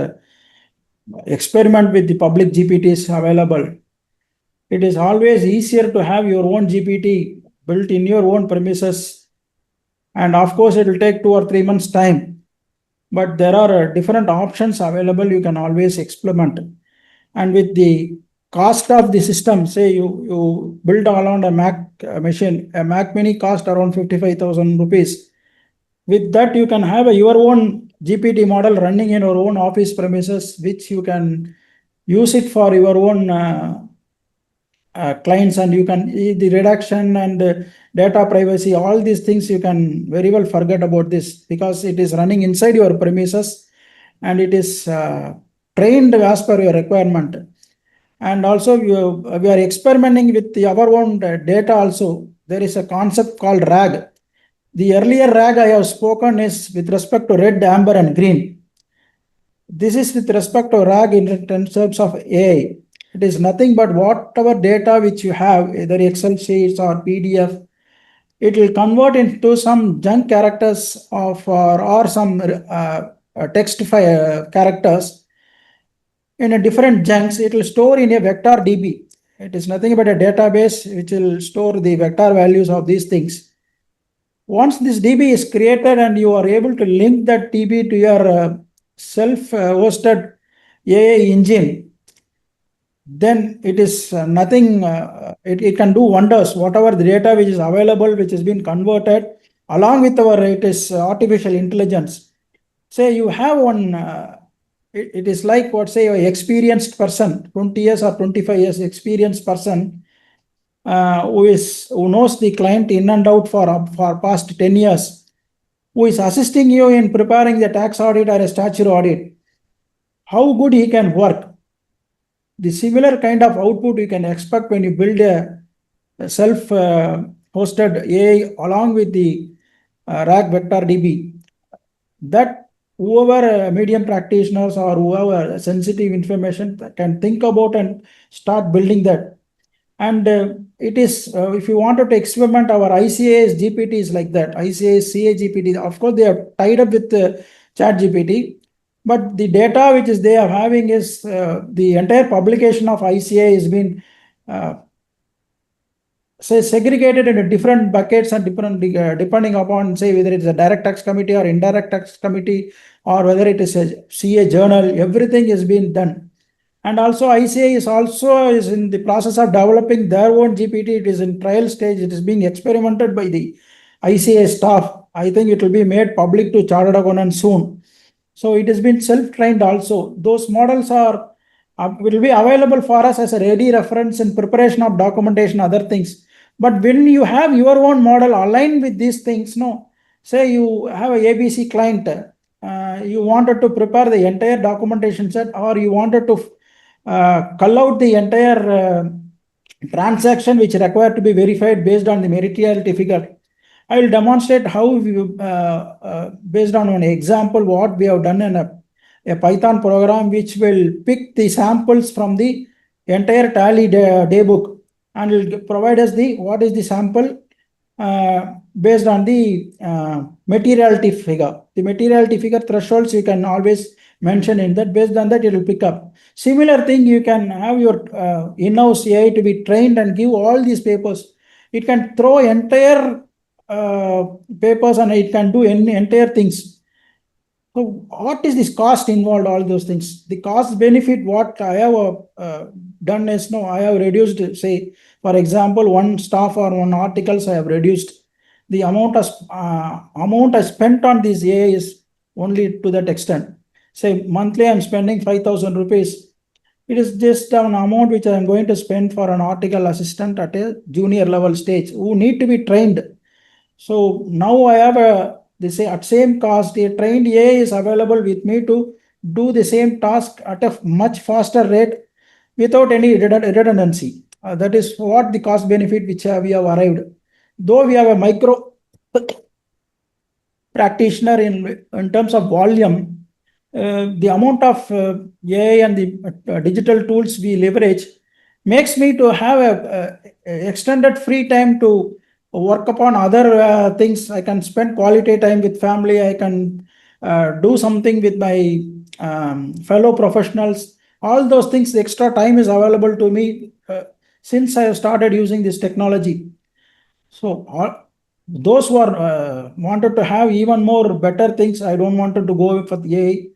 experiment with the public GPTs available. It is always easier to have your own GPT built in your own premises. And of course, it will take 2 or 3 months time. But there are different options available. You can always experiment. And with the cost of the system, say you build around a Mac machine, a Mac Mini cost around 55,000 rupees. With that, you can have your own GPT model running in your own office premises, which you can use it for your own clients, and you can the reduction and data privacy, all these things you can very well forget about this, because it is running inside your premises and it is trained as per your requirement. And also we are experimenting with our own data also. There is a concept called RAG. The earlier RAG I have spoken is with respect to red, amber and green. This is with respect to RAG in terms of AI. It is nothing but whatever data which you have, either Excel sheets or PDF, it will convert into some junk characters or some text characters in a different chunks. It will store in a vector DB. It is nothing but a database which will store the vector values of these things. Once this DB is created and you are able to link that DB to your self-hosted AI engine, then it is nothing, it can do wonders. Whatever the data which is available, which has been converted, along with it is artificial intelligence. Say you have one, it is like what say an experienced person, 20 years or 25 years experienced person, who knows the client in and out for past 10 years, who is assisting you in preparing the tax audit or a statutory audit. How good he can work. The similar kind of output you can expect when you build a self-hosted AI along with the RAG vector DB. That whoever medium practitioners or whoever sensitive information can think about and start building that. And it is, if you wanted to experiment, our ICA's GPT is like that. ICA's CA GPT, of course, they are tied up with Chat GPT. But the data which is they are having is the entire publication of ICA has been say segregated into different buckets and different depending upon say whether it's a direct tax committee or indirect tax committee or whether it is a CA journal. Everything has been done. And also ICA is in the process of developing their own GPT. It is in trial stage. It is being experimented by the ICA staff. I think it will be made public to chartered accountants soon. So it has been self-trained also. Those models will be available for us as a ready reference in preparation of documentation, other things. But when you have your own model aligned with these things, no, say you have a ABC client, you wanted to prepare the entire documentation set, or you wanted to cull out the entire transaction which required to be verified based on the materiality figure. I will demonstrate how we, based on an example, what we have done in a Python program, which will pick the samples from the entire tally daybook and will provide us what is the sample based on the materiality figure. The materiality figure thresholds you can always mention in that. Based on that, it will pick up. Similar thing, you can have your in-house AI to be trained and give all these papers. It can throw entire papers and it can do any entire things. So what is this cost involved, all those things? The cost benefit, what I have done is, no, I have reduced, say, for example, one staff or one articles I have reduced. The amount I spent on this AI is only to that extent. Say monthly I'm spending 5,000 rupees. It is just an amount which I am going to spend for an article assistant at a junior level stage who need to be trained. So now I have they say at same cost, a trained AI is available with me to do the same task at a much faster rate without any redundancy. That is what the cost benefit which we have arrived. Though we have a micro practitioner in terms of volume, the amount of AI and the digital tools we leverage makes me to have a extended free time to work upon other things. I can spend quality time with family. I can do something with my fellow professionals. All those things, the extra time is available to me since I have started using this technology. So those who are wanted to have even more better things, I don't want to go for the AI.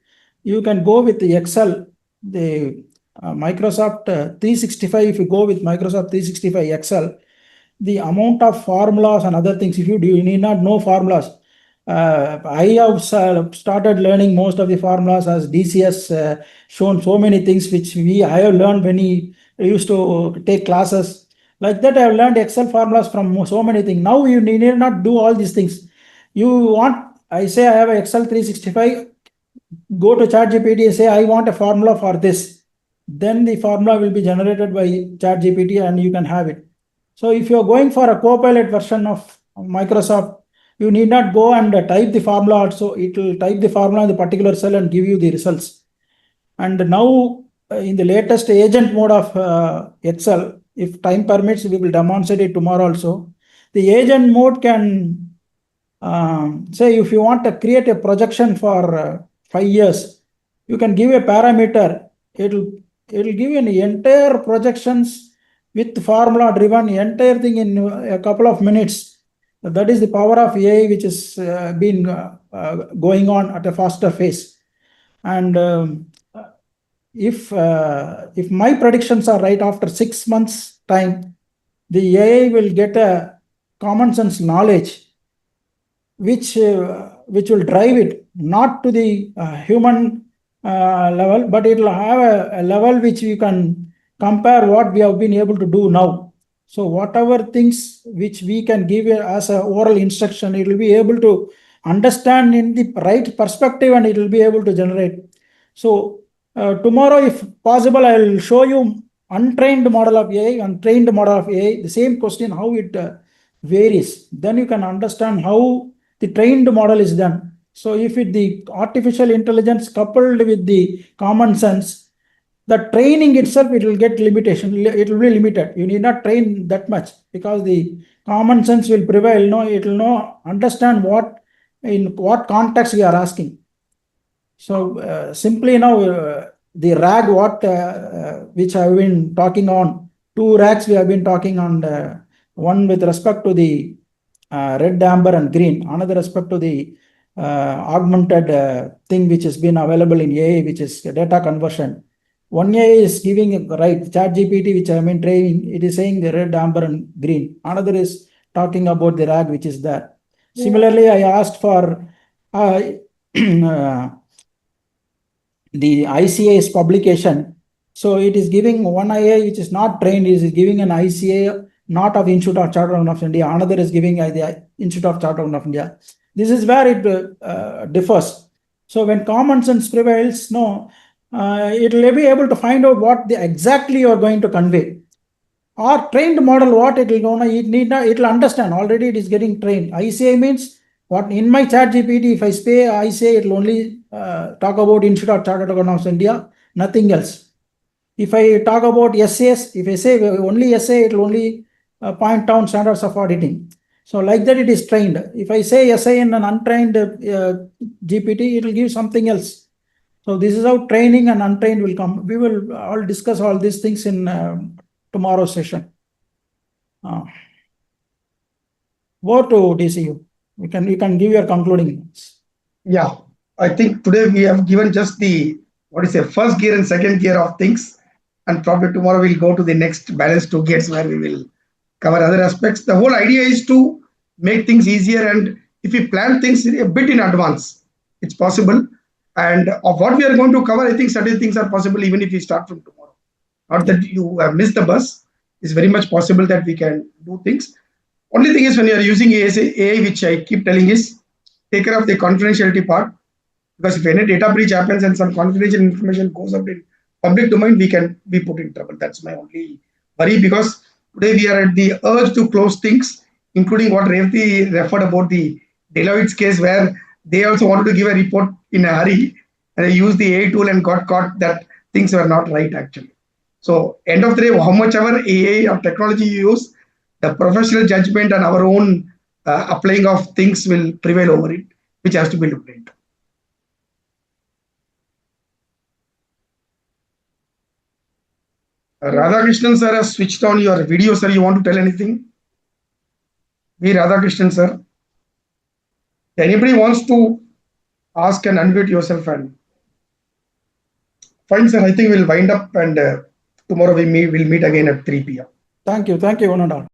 You can go with the Excel, the Microsoft 365. If you go with Microsoft 365 Excel, the amount of formulas and other things, if you do, you need not know formulas. I have started learning most of the formulas as DCS shown so many things which I have learned when I used to take classes. Like that, I have learned Excel formulas from so many things. Now you need not do all these things. I say I have an Excel 365, go to ChatGPT, say I want a formula for this. Then the formula will be generated by ChatGPT and you can have it. So if you're going for a Copilot version of Microsoft, you need not go and type the formula also. It will type the formula in the particular cell and give you the results. And now in the latest agent mode of Excel, if time permits, we will demonstrate it tomorrow also. The agent mode can say if you want to create a projection for 5 years, you can give a parameter. It'll give you an entire projections with formula driven, entire thing in a couple of minutes. That is the power of AI, which has been going on at a faster pace. And if my predictions are right, after 6 months time, the AI will get a common sense knowledge which will drive it not to the human level, but it will have a level which you can compare what we have been able to do now. So whatever things which we can give as an oral instruction, it will be able to understand in the right perspective and it will be able to generate. So tomorrow, if possible, I will show you untrained model of AI, untrained model of AI, the same question, how it varies. Then you can understand how the trained model is done. So if the artificial intelligence coupled with the common sense, the training itself, it will get limitation. It will be limited. You need not train that much because the common sense will prevail. No, it will not understand in what context we are asking. So simply now the RAG which I have been talking on, 2 RAGs we have been talking on, one with respect to the red, amber and green, another respect to the augmented thing which has been available in AI, which is data conversion. One AI is giving right ChatGPT, which I have been training, it is saying the red, amber and green. Another is talking about the RAG, which is there. Similarly, I asked for the ICA's publication. So it is giving one IA which is not trained, is giving an ICA not of Institute of Chartered Accountants of India. Another is giving the Institute of Chartered Accountants of India. This is where it differs. So when common sense prevails, it will be able to find out what exactly you are going to convey. Or trained model, what it will know, it will understand. Already it is getting trained. ICA means what in my ChatGPT, if I say ICA, it will only talk about Institute of Chartered Accountants of India, nothing else. If I talk about SAS, if I say only SA, it will only point down standards of auditing. So like that it is trained. If I say SA in an untrained GPT, it will give something else. So this is how training and untrained will come. We will all discuss all these things in tomorrow's session. Go to DCU. You can give your concluding notes. Yeah, I think today we have given just the first gear and second gear of things, and probably tomorrow we'll go to the next balance 2 gears where we will cover other aspects. The whole idea is to make things easier, and if we plan things a bit in advance, it's possible. And of what we are going to cover, I think certain things are possible even if we start from tomorrow. Not that you have missed the bus. It's very much possible that we can do things. Only thing is when you are using AI, which I keep telling is take care of the confidentiality part, because if any data breach happens and some confidential information goes up in public domain, we can be put in trouble. That's my only worry, because today we are at the urge to close things, including what Revati referred about the Deloitte's case, where they also wanted to give a report in a hurry and they used the AI tool and got caught that things were not right actually. So end of the day, how much ever AI or technology you use, the professional judgment and our own applying of things will prevail over it, which has to be looked into. Radhakrishnan sir has switched on your video, sir. You want to tell anything? V. Radhakrishnan sir. Anybody wants to ask and unmute yourself and fine, sir. I think we'll wind up and tomorrow we'll meet again at 3 p.m. Thank you, one and all.